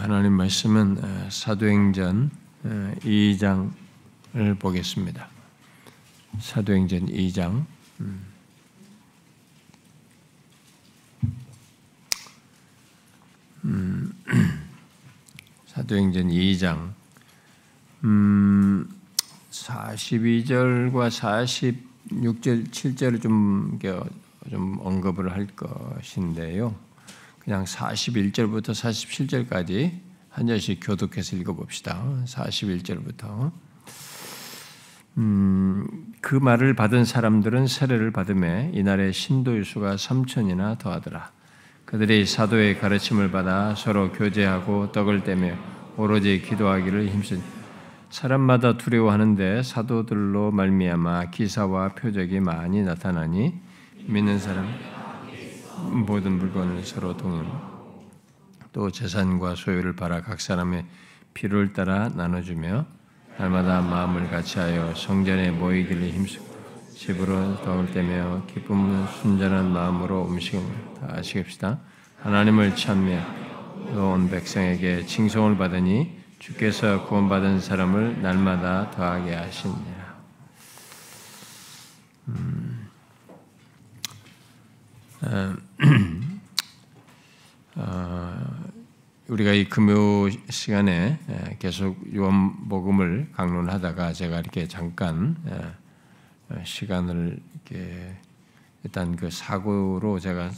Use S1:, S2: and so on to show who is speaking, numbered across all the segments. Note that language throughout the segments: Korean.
S1: 하나님 말씀은 사도행전 2장을 보겠습니다. 사도행전 2장. 사도행전 2장 42절과 46절, 7절을 좀 언급을 할 것인데요. 그냥 41절부터 47절까지 한 절씩 교독해서 읽어봅시다. 41절부터. 그 말을 받은 사람들은 세례를 받음에 이날에 신도의 수가 3,000이나 더하더라. 그들이 사도의 가르침을 받아 서로 교제하고 떡을 떼며 오로지 기도하기를 힘쓰니 사람마다 두려워하는데 사도들로 말미암아 기사와 표적이 많이 나타나니 믿는 사람 모든 물건을 서로 동일하고 또 재산과 소유를 팔아 각 사람의 필요를 따라 나눠주며 날마다 마음을 같이하여 성전에 모이기를 힘쓰고 집으로 떡을 떼며 기쁨 순전한 마음으로 음식을 다 하시깁시다. 하나님을 찬미하고 온 백성에게 칭송을 받으니 주께서 구원받은 사람을 날마다 더하게 하시니라. 우리가 이 금요 시간에 계속 요한복음을 강론하다가 제가 이렇게 잠깐 시간을 이렇게 일단 그 사고로 제가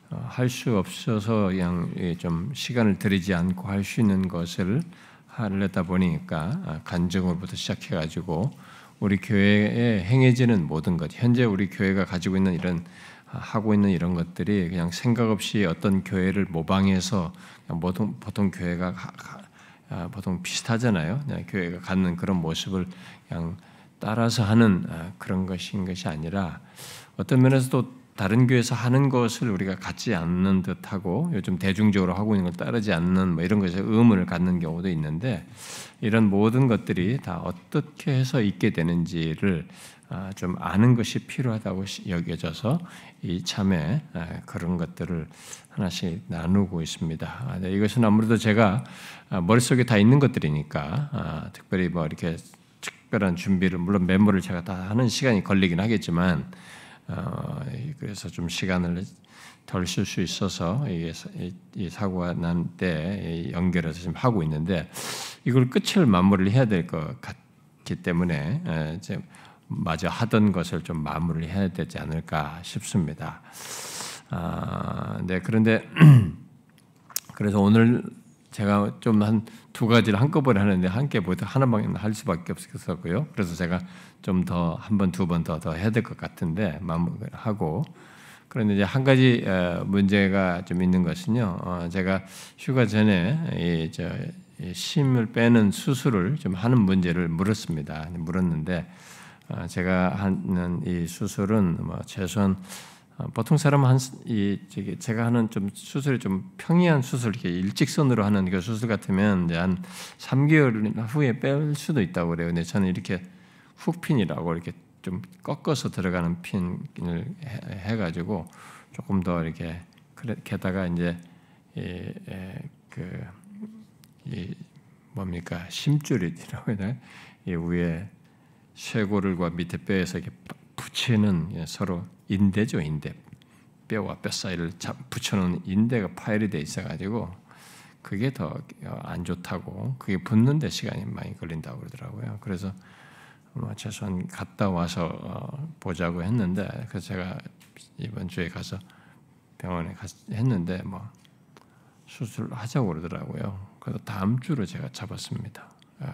S1: 할 수 없어서 그냥 좀 시간을 들이지 않고 할 수 있는 것을 하려다 보니까 간증으로부터 시작해가지고 우리 교회에 행해지는 모든 것, 현재 우리 교회가 가지고 있는 이런 하고 있는 이런 것들이 그냥 생각 없이 어떤 교회를 모방해서 보통 교회가 보통 비슷하잖아요. 교회가 갖는 그런 모습을 그냥 따라서 하는 그런 것인 것이 아니라 어떤 면에서 또 다른 교회에서 하는 것을 우리가 갖지 않는 듯하고 요즘 대중적으로 하고 있는 걸 따르지 않는 뭐 이런 것에 의문을 갖는 경우도 있는데 이런 모든 것들이 다 어떻게 해서 있게 되는지를 좀 아는 것이 필요하다고 여겨져서 이 참에 그런 것들을 하나씩 나누고 있습니다. 이것은 아무래도 제가 머릿속에 다 있는 것들이니까 특별히 뭐 이렇게 특별한 준비를 물론 메모를 제가 다 하는 시간이 걸리긴 하겠지만 그래서 좀 시간을 덜 쓸 수 있어서 이 사고가 난 때 연결해서 지금 하고 있는데 이걸 끝을 마무리를 해야 될 것 같기 때문에 마저 하던 것을 좀 마무리를 해야 되지 않을까 싶습니다. 네, 그런데 그래서 오늘 제가 좀 한 두 가지를 한꺼번에 하는데 함께 보다 하나만 할 수밖에 없었고요. 그래서 제가 좀 더 한 번, 두 번 더 해야 될 것 같은데 마무리하고 그런데 이제 한 가지 문제가 좀 있는 것은요. 제가 휴가 전에 심을 빼는 수술을 좀 하는 문제를 물었는데 제가 하는 이 수술은 뭐 최소한 보통 사람은 제가 하는 좀 수술이 좀 평이한 수술, 이렇게 일직선으로 하는 그 수술 같으면 이제 한 3개월 후에 뺄 수도 있다고 그래요. 근데 저는 이렇게 훅핀이라고 이렇게 좀 꺾어서 들어가는 핀을 해가지고 조금 더 이렇게 게다가 이제 뭡니까 심줄이라고 해야 되나? 이 위에 쇄골과 밑에 뼈에서 이렇게 붙이는 서로 인대죠, 인대. 뼈와 뼈 사이를 붙여놓은 인대가 파열이 돼 있어가지고 그게 더 안 좋다고 그게 붙는 데 시간이 많이 걸린다고 그러더라고요. 그래서 최소한 갔다 와서 보자고 했는데 그래서 제가 이번 주에 가서 병원에 했는데 뭐 수술하자고 그러더라고요. 그래서 다음 주로 제가 잡았습니다.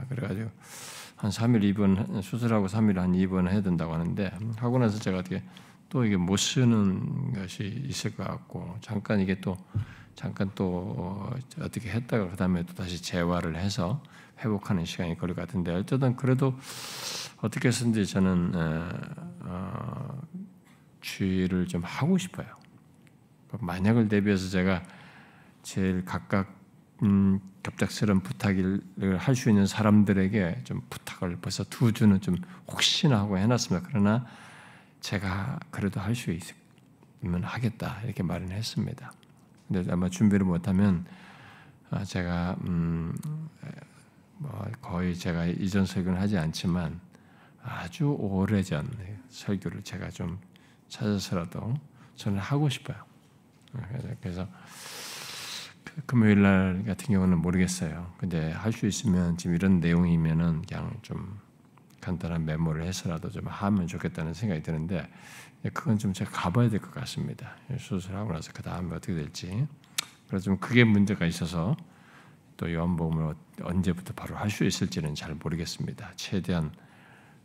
S1: 그래가지고 한 3일 입원 수술하고 3일 한 입원 해야 된다고 하는데 하고 나서 제가 어떻게 또 이게 못 쓰는 것이 있을 것 같고 잠깐 또 어떻게 했다가 그 다음에 또 다시 재활을 해서 회복하는 시간이 걸릴 것 같은데 어쨌든 그래도 어떻게 해서든지 저는 주의를 좀 하고 싶어요. 만약을 대비해서 제가 제일 각각 갑작스러운 부탁을 할 수 있는 사람들에게 좀 부탁을 벌써 2주는 좀 혹시나 하고 해놨습니다. 그러나 제가 그래도 할 수 있으면 하겠다 이렇게 말은 했습니다. 근데 아마 준비를 못하면 제가 거의 제가 이전 설교는 하지 않지만 아주 오래전 설교를 제가 좀 찾아서라도 저는 하고 싶어요. 그래서 금요일 날 같은 경우는 모르겠어요. 근데 할 수 있으면 지금 이런 내용이면은 그냥 좀 간단한 메모를 해서라도 좀 하면 좋겠다는 생각이 드는데 그건 좀 제가 가봐야 될 것 같습니다. 수술하고 나서 그 다음에 어떻게 될지. 그래서 좀 그게 문제가 있어서 또 요한복음을 언제부터 바로 할 수 있을지는 잘 모르겠습니다. 최대한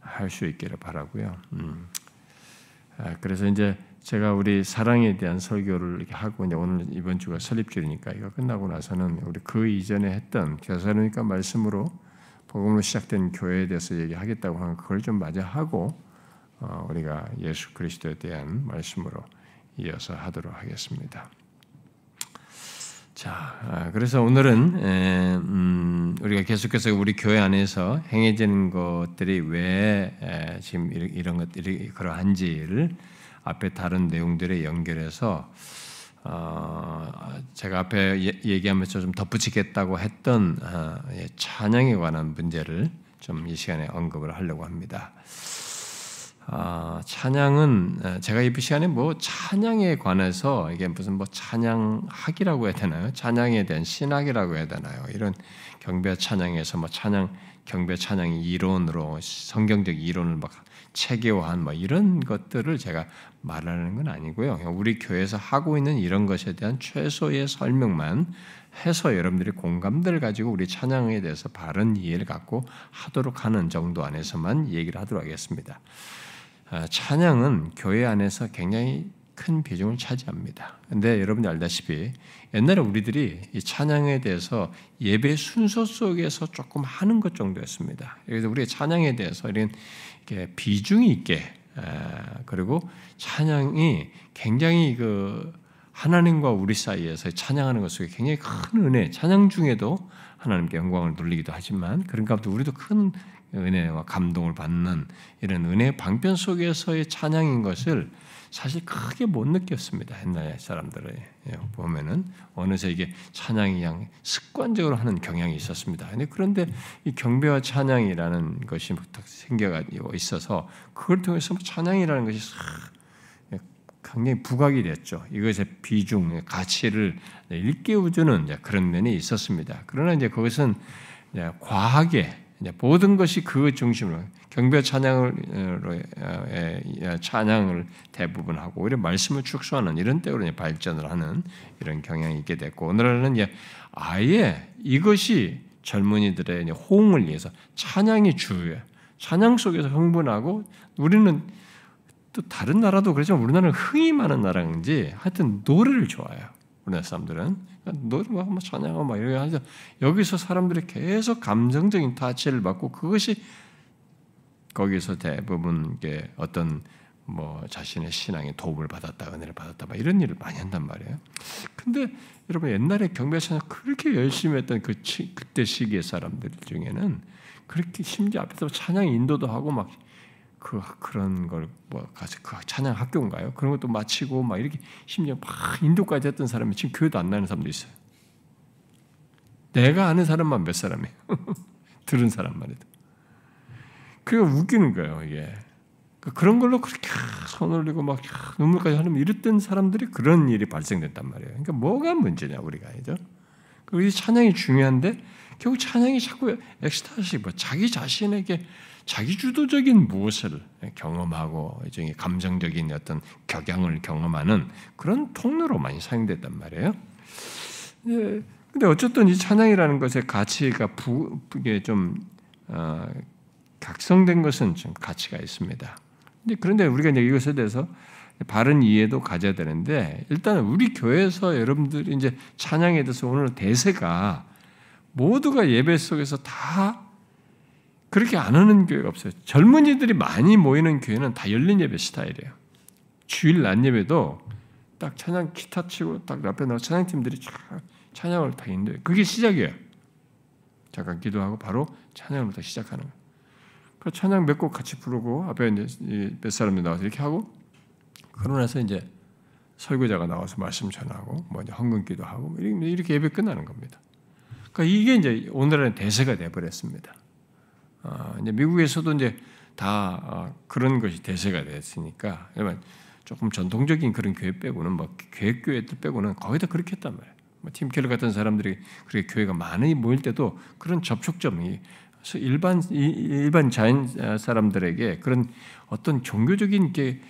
S1: 할 수 있기를 바라고요. 그래서 이제 제가 우리 사랑에 대한 설교를 이렇게 하고 이제 오늘 이번 주가 설립주일이니까 이거 끝나고 나서는 우리 그 이전에 했던 데살로니가 말씀으로 복음으로 시작된 교회에 대해서 얘기하겠다고 하는 그걸 좀 마저 하고 우리가 예수 그리스도에 대한 말씀으로 이어서 하도록 하겠습니다. 자, 그래서 오늘은 우리가 계속해서 우리 교회 안에서 행해지는 것들이 왜 지금 이런 것들이 그러한지를 앞에 다른 내용들에 연결해서 제가 앞에 얘기하면서 좀 덧붙이겠다고 했던 찬양에 관한 문제를 좀 이 시간에 언급을 하려고 합니다. 찬양은 제가 이 시간에 뭐 찬양에 관해서 이게 무슨 뭐 찬양학이라고 해야 되나요? 찬양에 대한 신학이라고 해야 되나요? 이런 경배 찬양에서 뭐 찬양 경배 찬양의 이론으로 성경적 이론을 막 체계화한 뭐 이런 것들을 제가 말하는 건 아니고요. 우리 교회에서 하고 있는 이런 것에 대한 최소의 설명만 해서 여러분들이 공감대를 가지고 우리 찬양에 대해서 바른 이해를 갖고 하도록 하는 정도 안에서만 얘기를 하도록 하겠습니다. 찬양은 교회 안에서 굉장히 큰 비중을 차지합니다. 근데 여러분들 알다시피 옛날에 우리들이 이 찬양에 대해서 예배 순서 속에서 조금 하는 것 정도였습니다. 그래서 우리의 찬양에 대해서 이런 비중이 있게 그리고 찬양이 굉장히 그 하나님과 우리 사이에서 찬양하는 것 속에 굉장히 큰 은혜, 찬양 중에도 하나님께 영광을 돌리기도 하지만 그런 가운데 우리도 큰 은혜와 감동을 받는 이런 은혜의 방편 속에서의 찬양인 것을 사실 크게 못 느꼈습니다. 옛날 사람들을 보면은 어느새 이게 찬양이 그냥 습관적으로 하는 경향이 있었습니다. 그런데 이 경배와 찬양이라는 것이 생겨 있어서 그걸 통해서 찬양이라는 것이 굉장히 부각이 됐죠. 이것의 비중, 가치를 일깨워주는 그런 면이 있었습니다. 그러나 이제 그것은 과하게 모든 것이 그 중심으로 경배 찬양을 대부분 하고 오히려 말씀을 축소하는 이런 때로 발전을 하는 이런 경향이 있게 됐고 오늘날은 아예 이것이 젊은이들의 호응을 위해서 찬양이 주요해요. 찬양 속에서 흥분하고 우리는 또 다른 나라도 그렇지만 우리나라는 흥이 많은 나라인지 하여튼 노래를 좋아해요. 우리나라 사람들은 노래하고 뭐 찬양하고 막 이렇게 하죠. 여기서 사람들이 계속 감정적인 타치를 받고 그것이 거기서 대부분 어떤 뭐 자신의 신앙에 도움을 받았다, 은혜를 받았다, 막 이런 일을 많이 한단 말이에요. 근데 여러분 옛날에 경배 찬양 그렇게 열심히 했던 그때 시기의 사람들 중에는 그렇게 심지어 앞에서 찬양 인도도 하고 막 그런 걸 뭐 가서 그 찬양 학교인가요? 그런 것도 마치고 막 이렇게 심지어 막 인도까지 했던 사람이 지금 교회도 안 나는 사람도 있어요. 내가 아는 사람만 몇 사람이에요. 들은 사람만 해도. 그게 웃기는 거예요, 이게. 그런 걸로 그렇게 손 올리고 막 눈물까지 하면 이랬던 사람들이 그런 일이 발생된단 말이에요. 그러니까 뭐가 문제냐, 우리가. 그죠? 이 찬양이 중요한데 결국 찬양이 자꾸 엑스타시, 뭐 자기 자신에게 자기 주도적인 무엇을 경험하고 일종의 감정적인 어떤 격양을 경험하는 그런 통로로 많이 사용됐단 말이에요. 근데 어쨌든 이 찬양이라는 것의 가치가 좀 각성된 것은 좀 가치가 있습니다. 그런데 우리가 이제 이것에 대해서 바른 이해도 가져야 되는데 일단 우리 교회에서 여러분들이 이제 찬양에 대해서 오늘 대세가 모두가 예배 속에서 다 그렇게 안 하는 교회가 없어요. 젊은이들이 많이 모이는 교회는 다 열린 예배 스타일이에요. 주일 낮 예배도 딱 찬양 기타 치고 딱 앞에 나와 찬양팀들이 찬양을 다 인도해요. 그게 시작이에요. 잠깐 기도하고 바로 찬양부터 시작하는 거예요. 그 찬양 몇 곡 같이 부르고 앞에 이제 몇 사람들 나와서 이렇게 하고 그러고 나서 이제 설교자가 나와서 말씀 전하고 뭐 이제 헌금기도 하고 이렇게 예배 끝나는 겁니다. 그러니까 이게 이제 오늘날의 대세가 되어버렸습니다. 이제 미국에서도 이제 다 그런 것이 대세가 됐으니까, 그러면 조금 전통적인 그런 교회 빼고는 뭐 계획교회들 빼고는 거의 다 그렇게 했단 말이에요. 뭐 팀 켈러 같은 사람들이 그렇게 교회가 많이 모일 때도 그런 접촉점이 일반 자연 사람들에게 그런 어떤 종교적인 게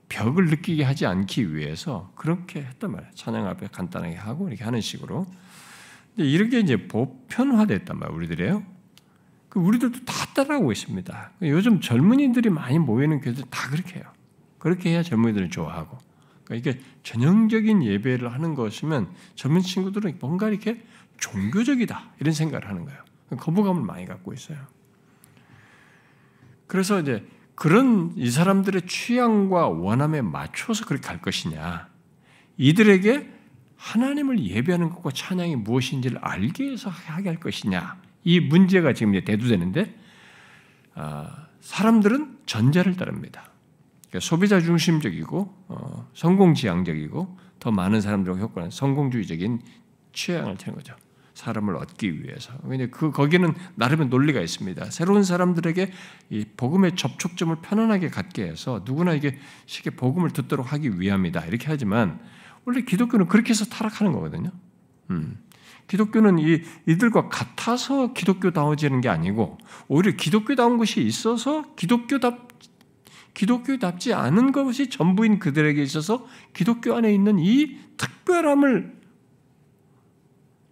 S1: 벽을 느끼게 하지 않기 위해서 그렇게 했단 말이에요. 찬양 앞에 간단하게 하고 이렇게 하는 식으로. 이렇게 이제 보편화됐단 말이에요, 우리들이요. 우리들도 다 따라하고 있습니다. 요즘 젊은이들이 많이 모이는 교회들 다 그렇게 해요. 그렇게 해야 젊은이들을 좋아하고. 그러니까 이게 전형적인 예배를 하는 것이면 젊은 친구들은 뭔가 이렇게 종교적이다 이런 생각을 하는 거예요. 거부감을 많이 갖고 있어요. 그래서 이제 그런 이 사람들의 취향과 원함에 맞춰서 그렇게 갈 것이냐, 이들에게 하나님을 예배하는 것과 찬양이 무엇인지를 알게 해서 하게 할 것이냐, 이 문제가 지금 이제 대두되는데, 사람들은 전자를 따릅니다. 그러니까 소비자 중심적이고 성공지향적이고 더 많은 사람들과 효과는 성공주의적인 취향을 찾는 거죠. 사람을 얻기 위해서. 근데 거기는 나름의 논리가 있습니다. 새로운 사람들에게 이 복음의 접촉점을 편안하게 갖게 해서 누구나 이게 쉽게 복음을 듣도록 하기 위함이다. 이렇게 하지만 원래 기독교는 그렇게 해서 타락하는 거거든요. 기독교는 이들과 같아서 기독교다워지는 게 아니고 오히려 기독교다운 것이 있어서 기독교답지 않은 것이 전부인 그들에게 있어서 기독교 안에 있는 이 특별함을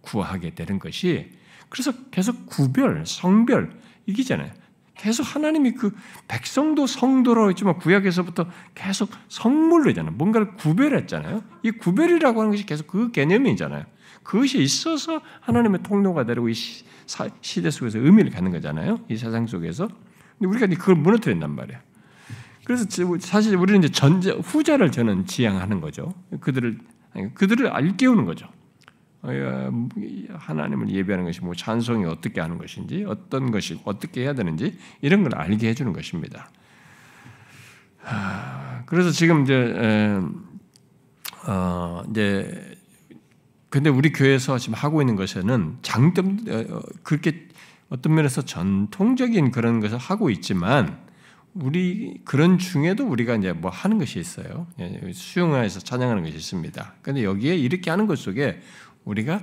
S1: 구하게 되는 것이, 그래서 계속 구별, 성별 이기잖아요. 계속 하나님이 그 백성도 성도라고 했지만 구약에서부터 계속 성물로 했잖아요. 뭔가를 구별했잖아요. 이 구별이라고 하는 것이 계속 그 개념이잖아요. 그것이 있어서 하나님의 통로가 되고 이 시대 속에서 의미를 갖는 거잖아요. 이 세상 속에서. 근데 우리가 그걸 무너뜨린단 말이에요. 그래서 사실 우리는 이제 후자를 저는 지향하는 거죠. 그들을 일깨우는 거죠. 하나님을 예배하는 것이 뭐 찬송이 어떻게 하는 것인지, 어떤 것이 어떻게 해야 되는지 이런 걸 알게 해주는 것입니다. 그래서 지금 이제 근데 우리 교회에서 지금 하고 있는 것에는 그렇게 어떤 면에서 전통적인 그런 것을 하고 있지만, 우리 그런 중에도 우리가 이제 뭐 하는 것이 있어요. 수용화에서 찬양하는 것이 있습니다. 그런데 여기에 이렇게 하는 것 속에 우리가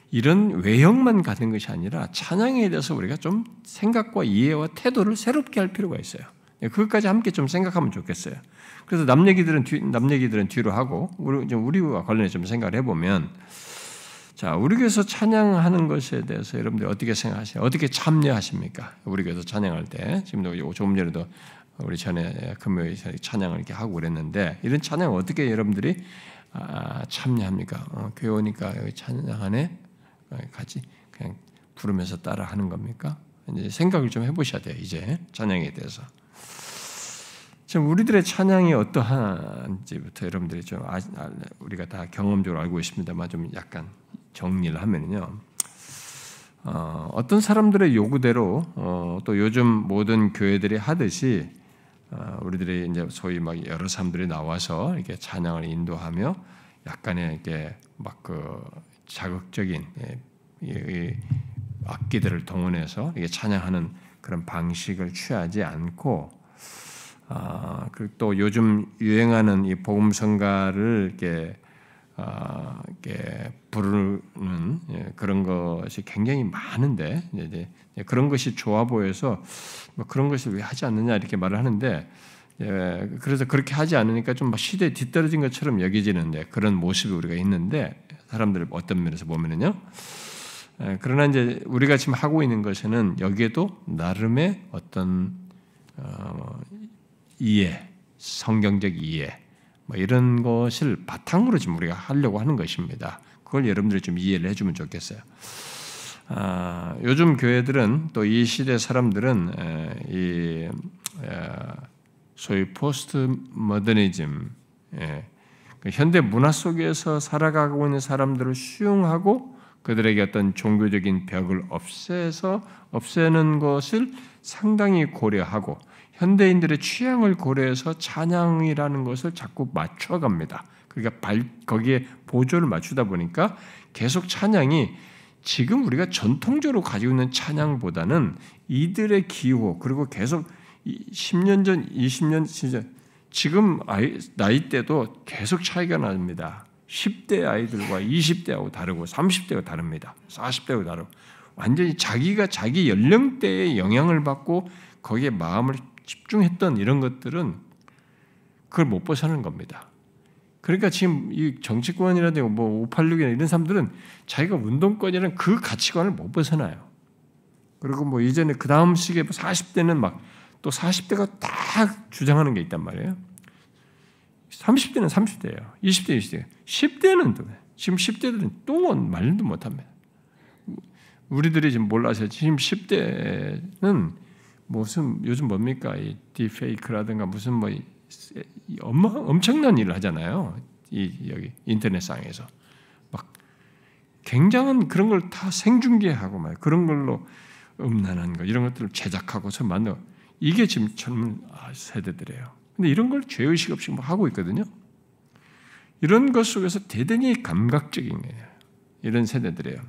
S1: 이런 외형만 가는 것이 아니라 찬양에 대해서 우리가 좀 생각과 이해와 태도를 새롭게 할 필요가 있어요. 그것까지 함께 좀 생각하면 좋겠어요. 그래서 남 얘기들은 뒤로 하고 우리와 관련해서 좀 생각을 해보면, 자, 우리 교회에서 찬양하는 것에 대해서 여러분들 어떻게 생각하세요? 어떻게 참여하십니까? 우리 교회에서 찬양할 때, 지금도 조금 전에도 우리 전에 금요일 찬양을 이렇게 하고 그랬는데, 이런 찬양 어떻게 여러분들이 참여합니까? 교회 오니까 여기 찬양 안에 같이 그냥 부르면서 따라 하는 겁니까? 이제 생각을 좀 해보셔야 돼요. 이제 찬양에 대해서. 지금 우리들의 찬양이 어떠한지부터 여러분들이 좀 우리가 다 경험적으로 알고 있습니다만 좀 약간 정리를 하면요. 어떤 사람들의 요구대로 또 요즘 모든 교회들이 하듯이 우리들이 이제 소위 막 여러 사람들이 나와서 이렇게 찬양을 인도하며 약간의 이렇게 막 그 자극적인 악기들을 동원해서 이게 찬양하는 그런 방식을 취하지 않고, 그리고 또 요즘 유행하는 이 복음성가를 이렇게 부르는 그런 것이 굉장히 많은데, 이제 그런 것이 좋아 보여서 뭐 그런 것을 왜 하지 않느냐 이렇게 말을 하는데, 그래서 그렇게 하지 않으니까 좀 시대에 뒤떨어진 것처럼 여겨지는데 그런 모습이 우리가 있는데, 사람들을 어떤 면에서 보면은요. 그러나 이제 우리가 지금 하고 있는 것에는 여기에도 나름의 어떤 이해, 성경적 이해, 뭐 이런 것을 바탕으로 지금 우리가 하려고 하는 것입니다. 그걸 여러분들이 좀 이해를 해주면 좋겠어요. 요즘 교회들은 또 이 시대 사람들은 소위 포스트 모더니즘, 현대 문화 속에서 살아가고 있는 사람들을 수용하고 그들에게 어떤 종교적인 벽을 없애는 것을 상당히 고려하고 현대인들의 취향을 고려해서 찬양이라는 것을 자꾸 맞춰갑니다. 그러니까 거기에 보조를 맞추다 보니까 계속 찬양이 지금 우리가 전통적으로 가지고 있는 찬양보다는 이들의 기호 그리고 계속 10년 전, 20년 전 지금 나이대도 계속 차이가 납니다. 10대 아이들과 20대하고 다르고 30대가 다릅니다. 40대하고 다르고 완전히 자기가 자기 연령대에 영향을 받고 거기에 마음을 집중했던 이런 것들은 그걸 못 벗어나는 겁니다. 그러니까 지금 이 정치권이라든가 뭐 586이나 이런 사람들은 자기가 운동권이라는 그 가치관을 못 벗어나요. 그리고 뭐 이전에 그 다음 시기에 40대는 막 또 40대가 딱 주장하는 게 있단 말이에요. 30대는 30대예요. 20대, 20대. 10대는 또 지금 10대들은 또 말도 못합니다. 우리들이 지금 몰라서 지금 10대는 무슨 요즘 뭡니까? 이 딥페이크라든가 무슨 뭐 엄청난 일을 하잖아요. 여기 인터넷상에서 막 굉장한 그런 걸 다 생중계하고 막 그런 걸로 음란한 거 이런 것들을 제작하고 서 만들고 이게 지금 젊은 세대들이에요. 근데 이런 걸 죄의식 없이 뭐 하고 있거든요. 이런 것 속에서 대단히 감각적인 거예요. 이런 세대들이에요.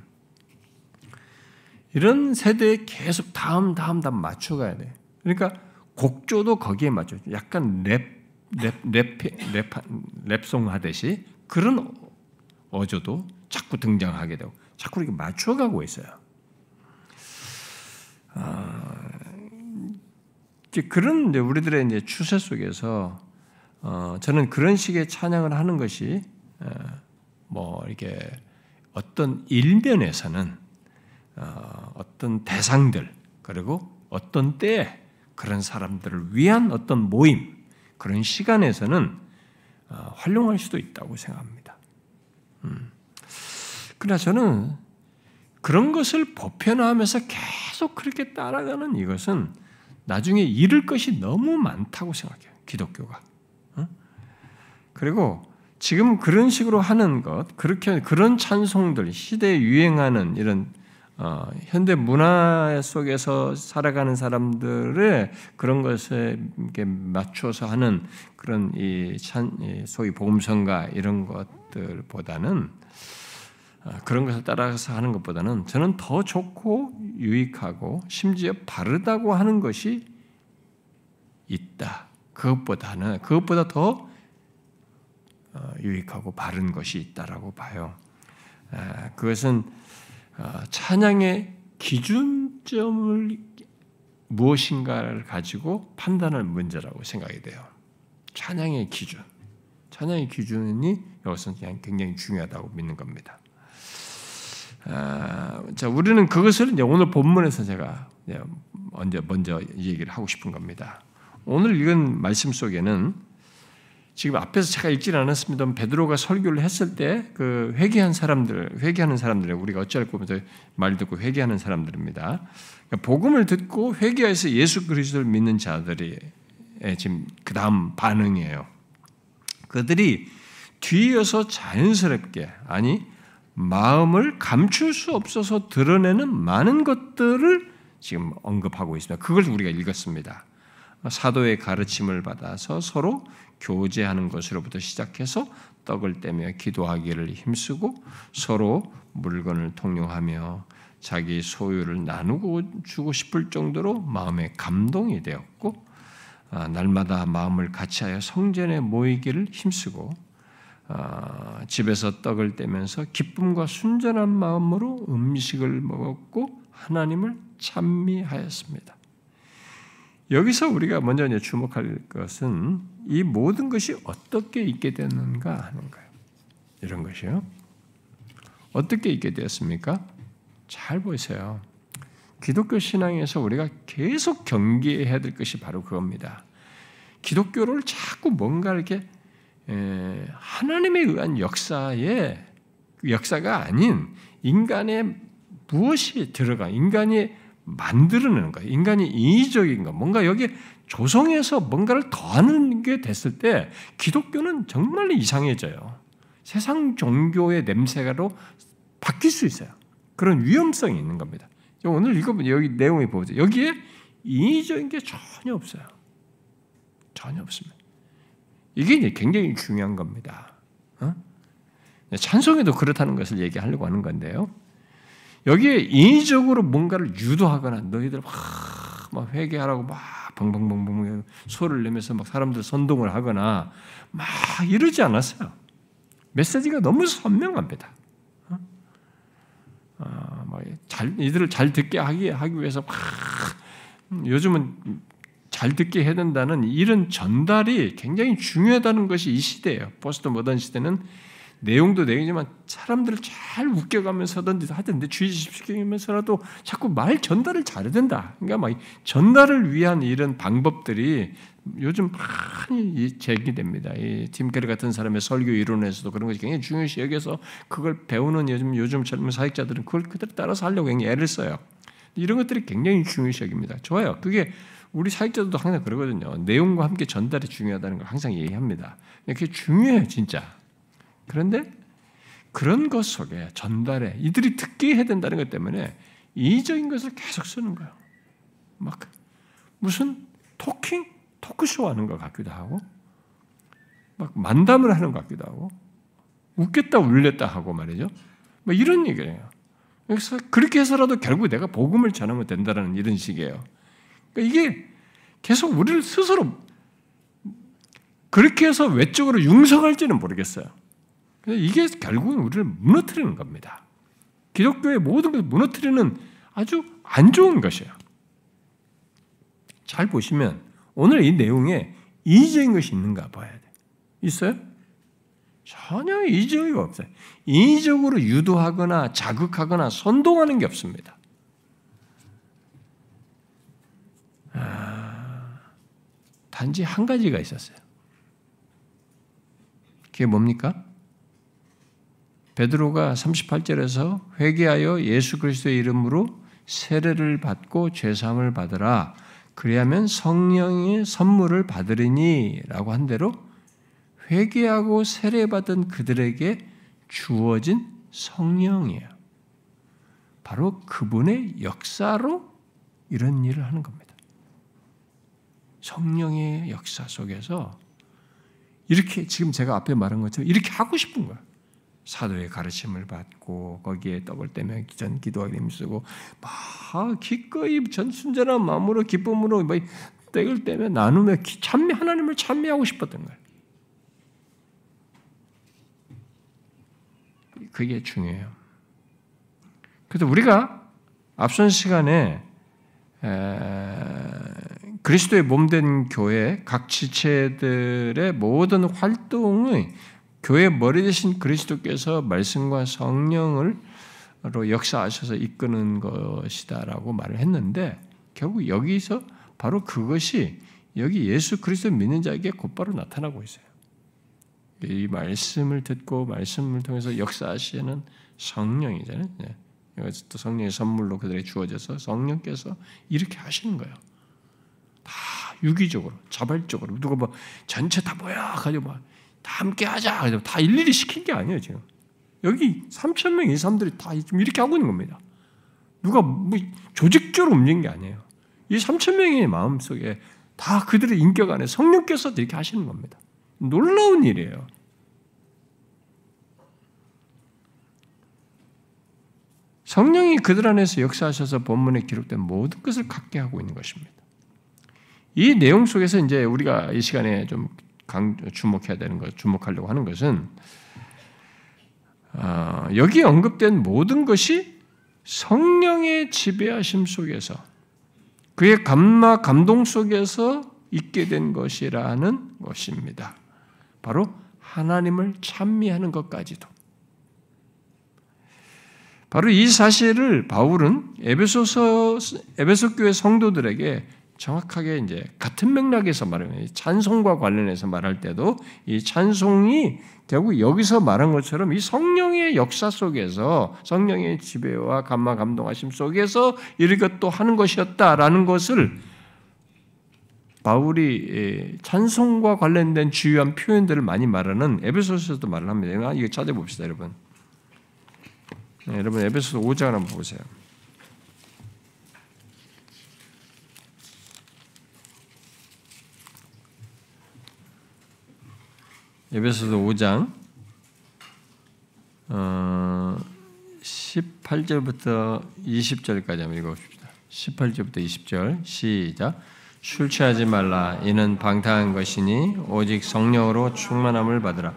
S1: 이런 세대에 계속 다음 맞춰가야 돼. 그러니까 곡조도 거기에 맞춰. 약간 랩송 하듯이 그런 어조도 자꾸 등장하게 되고 자꾸 이렇게 맞춰가고 있어요. 그런 우리들의 이제 추세 속에서 저는 그런 식의 찬양을 하는 것이 뭐 이렇게 어떤 일면에서는 어떤 대상들 그리고 어떤 때에 그런 사람들을 위한 어떤 모임 그런 시간에서는 활용할 수도 있다고 생각합니다. 그러나 저는 그런 것을 보편화하면서 계속 그렇게 따라가는 이것은 나중에 잃을 것이 너무 많다고 생각해요. 기독교가. 그리고 지금 그런 식으로 하는 것, 그렇게 그런 찬송들, 시대에 유행하는 이런 현대 문화 속에서 살아가는 사람들의 그런 것에 맞춰서 하는 그런 소위 복음성가 이런 것들보다는 그런 것을 따라서 하는 것보다는 저는 더 좋고 유익하고 심지어 바르다고 하는 것이 있다. 그것보다 더 유익하고 바른 것이 있다라고 봐요. 그것은 찬양의 기준점을 무엇인가를 가지고 판단할 문제라고 생각이 돼요. 찬양의 기준이 여기서 그냥 굉장히 중요하다고 믿는 겁니다. 자, 우리는 그것을 이제 오늘 본문에서 제가 먼저 얘기를 하고 싶은 겁니다. 오늘 읽은 말씀 속에는 지금 앞에서 제가 읽지는 않았습니다만 베드로가 설교를 했을 때 그 회개하는 사람들 우리가 어찌할 거면서 말 듣고 회개하는 사람들입니다. 그러니까 복음을 듣고 회개해서 예수 그리스도를 믿는 자들이 지금 그 다음 반응이에요. 그들이 뒤이어서 자연스럽게 마음을 감출 수 없어서 드러내는 많은 것들을 지금 언급하고 있습니다. 그걸 우리가 읽었습니다. 사도의 가르침을 받아서 서로 교제하는 것으로부터 시작해서 떡을 떼며 기도하기를 힘쓰고 서로 물건을 통용하며 자기 소유를 나누고 주고 싶을 정도로 마음에 감동이 되었고 날마다 마음을 같이하여 성전에 모이기를 힘쓰고 집에서 떡을 떼면서 기쁨과 순전한 마음으로 음식을 먹었고 하나님을 찬미하였습니다. 여기서 우리가 먼저 이제 주목할 것은 이 모든 것이 어떻게 있게 됐는가 하는 거예요. 이런 것이요. 어떻게 있게 되었습니까? 잘 보세요. 기독교 신앙에서 우리가 계속 경계해야 될 것이 바로 그겁니다. 기독교를 자꾸 뭔가 이렇게 하나님에 의한 역사가 아닌 인간의 무엇이 들어가 인간이 만들어내는 거예요. 인간이 인위적인 거, 뭔가 여기 조성해서 뭔가를 더하는 게 됐을 때 기독교는 정말 이상해져요. 세상 종교의 냄새가로 바뀔 수 있어요. 그런 위험성이 있는 겁니다. 오늘 읽어보면 여기 내용이 보죠. 여기에 인위적인 게 전혀 없어요. 전혀 없습니다. 이게 이제 굉장히 중요한 겁니다. 찬송에도 그렇다는 것을 얘기하려고 하는 건데요. 여기에 인위적으로 뭔가를 유도하거나 너희들 막 회개하라고 막 벙벙벙벙 소리를 내면서 막 사람들 선동을 하거나 막 이러지 않았어요. 메시지가 너무 선명합니다. 이들을 잘 듣게 하기 위해서 요즘은 잘 듣게 해야 된다는 이런 전달이 굉장히 중요하다는 것이 이 시대예요. 포스트 모던 시대는 내용도 내용이지만 사람들을 잘 웃겨가면서든지 하던데 주의시키면서라도 자꾸 말 전달을 잘해야 된다. 그러니까 막 전달을 위한 이런 방법들이 요즘 많이 제기됩니다. 이 팀 캐리 같은 사람의 설교 이론에서도 그런 것이 굉장히 중요시 여겨서 그걸 배우는 요즘 젊은 사역자들은 그걸 그대로 따라서 하려고 굉장히 애를 써요. 이런 것들이 굉장히 중요시 여깁니다. 좋아요. 그게 우리 사역자들도 항상 그러거든요. 내용과 함께 전달이 중요하다는 걸 항상 얘기합니다. 그게 중요해요, 진짜. 그런데 그런 것 속에 전달에 이들이 듣게 해야 된다는 것 때문에 이의적인 것을 계속 쓰는 거예요. 막 무슨 토크쇼 하는 것 같기도 하고 막 만담을 하는 것 같기도 하고 웃겠다 울렸다 하고 말이죠. 뭐 이런 얘기예요. 그래서 그렇게 해서라도 결국 내가 복음을 전하면 된다는 이런 식이에요. 그러니까 이게 계속 우리를 스스로 그렇게 해서 외적으로 융성할지는 모르겠어요. 이게 결국은 우리를 무너뜨리는 겁니다. 기독교의 모든 것을 무너뜨리는 아주 안 좋은 것이에요. 잘 보시면 오늘 이 내용에 이의적인 것이 있는가 봐야 돼요. 있어요? 전혀 이의적이 없어요. 인위적으로 유도하거나 자극하거나 선동하는 게 없습니다. 단지 한 가지가 있었어요. 그게 뭡니까? 베드로가 38절에서 회개하여 예수 그리스도의 이름으로 세례를 받고 죄사함을 받으라. 그리하면 성령의 선물을 받으리니 라고 한 대로 회개하고 세례받은 그들에게 주어진 성령이에요. 바로 그분의 역사로 이런 일을 하는 겁니다. 성령의 역사 속에서 이렇게 지금 제가 앞에 말한 것처럼 이렇게 하고 싶은 거예요. 사도의 가르침을 받고 거기에 떡을 떼며 기도하기 힘쓰고 막 기꺼이 순전한 마음으로 기쁨으로 막 떡을 떼며 나누며 하나님을 찬미하고 싶었던 거예요. 그게 중요해요. 그래서 우리가 앞선 시간에 그리스도의 몸된 교회 각 지체들의 모든 활동의 교회 머리 대신 그리스도께서 말씀과 성령으로 역사하셔서 이끄는 것이다라고 말을 했는데 결국 여기서 바로 그것이 여기 예수 그리스도 믿는 자에게 곧바로 나타나고 있어요. 이 말씀을 듣고 말씀을 통해서 역사하시는 성령이잖아요. 이것도 또 성령의 선물로 그들에게 주어져서 성령께서 이렇게 하시는 거예요. 다 유기적으로, 자발적으로 누가 뭐 전체 다 모여 가지고 막 다 함께 하자. 다 일일이 시킨 게 아니에요, 지금. 여기 3,000명 이 사람들이 다 지금 이렇게 하고 있는 겁니다. 누가 뭐 조직적으로 움직인 게 아니에요. 이 3,000명의 마음속에 다 그들의 인격 안에 성령께서 이렇게 하시는 겁니다. 놀라운 일이에요. 성령이 그들 안에서 역사하셔서 본문에 기록된 모든 것을 갖게 하고 있는 것입니다. 이 내용 속에서 이제 우리가 이 시간에 좀 주목해야 되는 것, 주목하려고 하는 것은 여기 언급된 모든 것이 성령의 지배하심 속에서 그의 감동 속에서 있게 된 것이라는 것입니다. 바로 하나님을 찬미하는 것까지도. 바로 이 사실을 바울은 에베소 교회 성도들에게 정확하게 이제 같은 맥락에서 말하는 찬송과 관련해서 말할 때도 이 찬송이 결국 여기서 말한 것처럼 이 성령의 역사 속에서 성령의 지배와 감동하심 속에서 이렇게 또 하는 것이었다라는 것을 바울이 찬송과 관련된 주요한 표현들을 많이 말하는 에베소서에서도 말을 합니다. 이거 찾아봅시다, 여러분. 네, 여러분 에베소서 5장을 한번 보세요. 에베소서 5장 18절부터 20절까지 한번 읽어봅시다. 18절부터 20절 시작. 술 취하지 말라. 이는 방탕한 것이니 오직 성령으로 충만함을 받으라.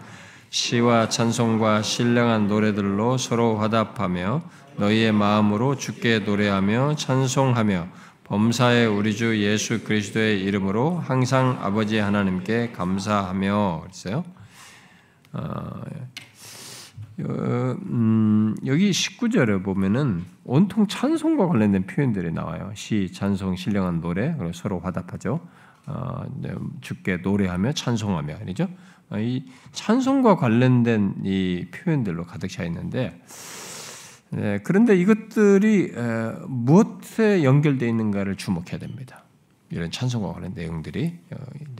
S1: 시와 찬송과 신령한 노래들로 서로 화답하며 너희의 마음으로 주께 노래하며 찬송하며 범사의 우리 주 예수 그리스도의 이름으로 항상 아버지 하나님께 감사하며 그랬어요. 여기 19절에 보면은 온통 찬송과 관련된 표현들이 나와요. 시, 찬송, 신령한 노래, 그리고 서로 화답하죠. 주께 노래하며 찬송하며, 아니죠? 이 찬송과 관련된 이 표현들로 가득 차 있는데, 그런데 이것들이 무엇에 연결되어 있는가를 주목해야 됩니다. 이런 찬송과 관련 내용들이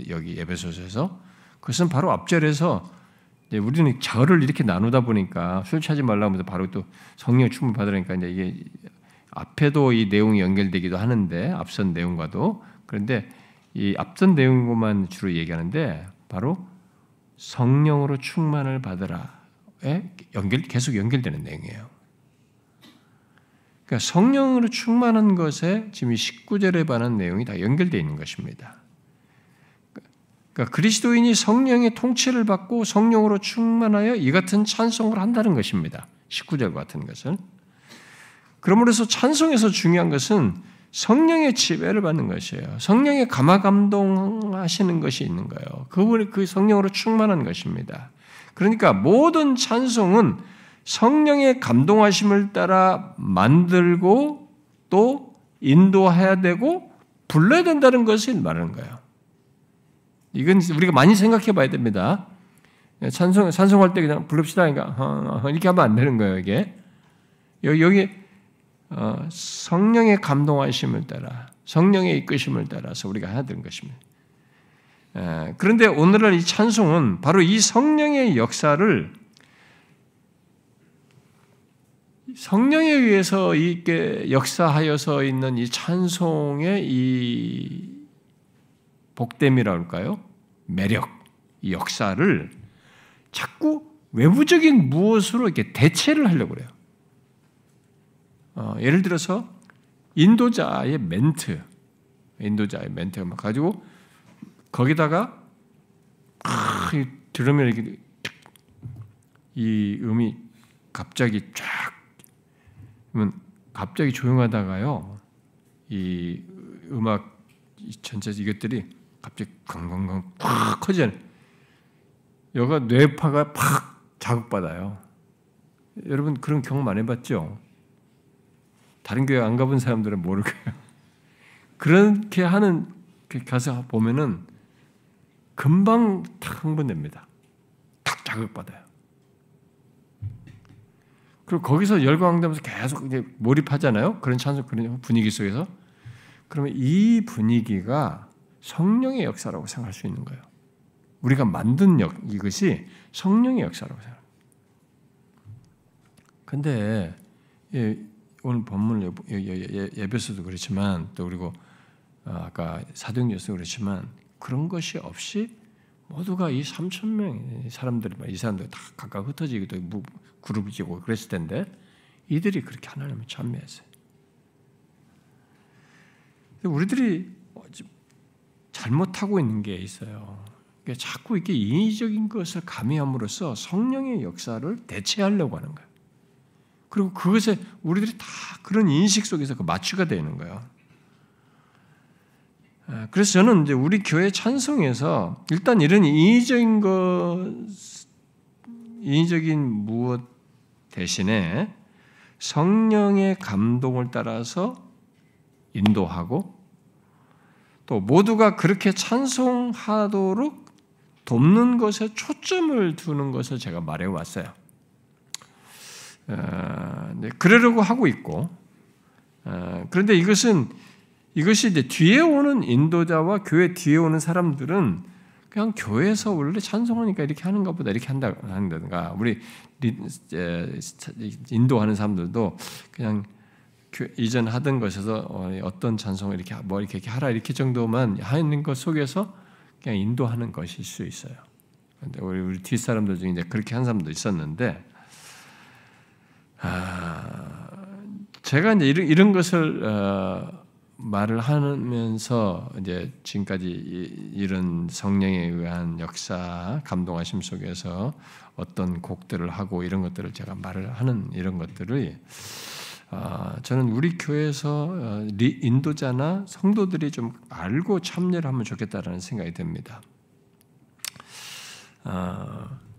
S1: 여기 에베소서에서 그것은 바로 앞절에서 우리는 절을 이렇게 나누다 보니까 술 취하지 말라고 하면서 바로 또 성령 충만 받으니까 이제 이게 앞에도 이 내용이 연결되기도 하는데 앞선 내용과도 그런데 이 앞선 내용만 주로 얘기하는데 바로 성령으로 충만을 받으라에 계속 연결되는 내용이에요. 그러니까 성령으로 충만한 것에 지금 이 19절에 관한 내용이 다 연결되어 있는 것입니다. 그러니까 그리스도인이 성령의 통치를 받고 성령으로 충만하여 이 같은 찬송을 한다는 것입니다. 19절 같은 것은. 그러므로서 찬송에서 중요한 것은 성령의 지배를 받는 것이에요. 성령의 감화감동하시는 것이 있는 거예요. 그 성령으로 충만한 것입니다. 그러니까 모든 찬송은 성령의 감동하심을 따라 만들고 또 인도해야 되고 불러야 된다는 것을 말하는 거예요. 이건 우리가 많이 생각해 봐야 됩니다. 찬송할 때 그냥 부릅시다. 그러니까 이렇게 하면 안 되는 거예요. 이게 여기 성령의 감동하심을 따라 성령의 이끄심을 따라서 우리가 해야 되는 것입니다. 그런데 오늘날 이 찬송은 바로 이 성령의 역사를 성령에 의해서 이게 역사하여서 있는 이 찬송의 이 복됨이라고 할까요? 매력, 이 역사를 자꾸 외부적인 무엇으로 이렇게 대체를 하려고 그래요. 예를 들어서 인도자의 멘트가 막 가지고 거기다가 들으면 이렇게 이 음이 갑자기 쫙 그러면 갑자기 조용하다가요. 이 음악 전체 이것들이 갑자기 강강강 팍 커지잖아요. 여가 뇌파가 팍 자극받아요. 여러분 그런 경험 안 해봤죠? 다른 교회 안 가본 사람들은 모를 거예요. 그렇게 하는 가서 보면은 금방 탁 흥분됩니다. 탁 자극받아요. 그리고 거기서 열광되면서 계속 이제 몰입하잖아요. 그런 찬송, 그런 분위기 속에서. 그러면 이 분위기가 성령의 역사라고 생각할 수 있는 거예요. 우리가 만든 이것이 성령의 역사라고 생각합니다. 그런데 오늘 본문 에베소도 그렇지만 또 그리고 아까 사도행전도 그렇지만 그런 것이 없이 모두가 이 3,000명 사람들 이 사람들 다 각각 흩어지기도 그룹이고 그랬을 텐데 이들이 그렇게 하나님을 찬미했어요. 우리들이 잘못하고 있는 게 있어요. 그러니까 자꾸 이렇게 인위적인 것을 가미함으로써 성령의 역사를 대체하려고 하는 거예요. 그리고 그것에 우리들이 다 그런 인식 속에서 그 마취가 되는 거예요. 그래서 저는 이제 우리 교회 찬송에서 일단 이런 인위적인 무엇 대신에 성령의 감동을 따라서 인도하고 또 모두가 그렇게 찬송하도록 돕는 것에 초점을 두는 것을 제가 말해왔어요. 그러려고 하고 있고 그런데 이것이 이제 뒤에 오는 인도자와 교회 뒤에 오는 사람들은 그냥 교회에서 원래 찬송하니까 이렇게 하는가 보다 이렇게 한다든가 우리 인도하는 사람들도 그냥 이전 하던 것에서 어떤 찬송을 이렇게 이렇게 하라 이렇게 정도만 하는 것 속에서 그냥 인도하는 것일 수 있어요. 근데 우리 뒷사람들 중에 이제 그렇게 한 사람도 있었는데 제가 이제 이런 것을 말을 하면서 이제 지금까지 이런 성령에 의한 역사, 감동하심 속에서 어떤 곡들을 하고 이런 것들을 제가 말을 하는 이런 것들을 저는 우리 교회에서 인도자나 성도들이 좀 알고 참여를 하면 좋겠다라는 생각이 듭니다.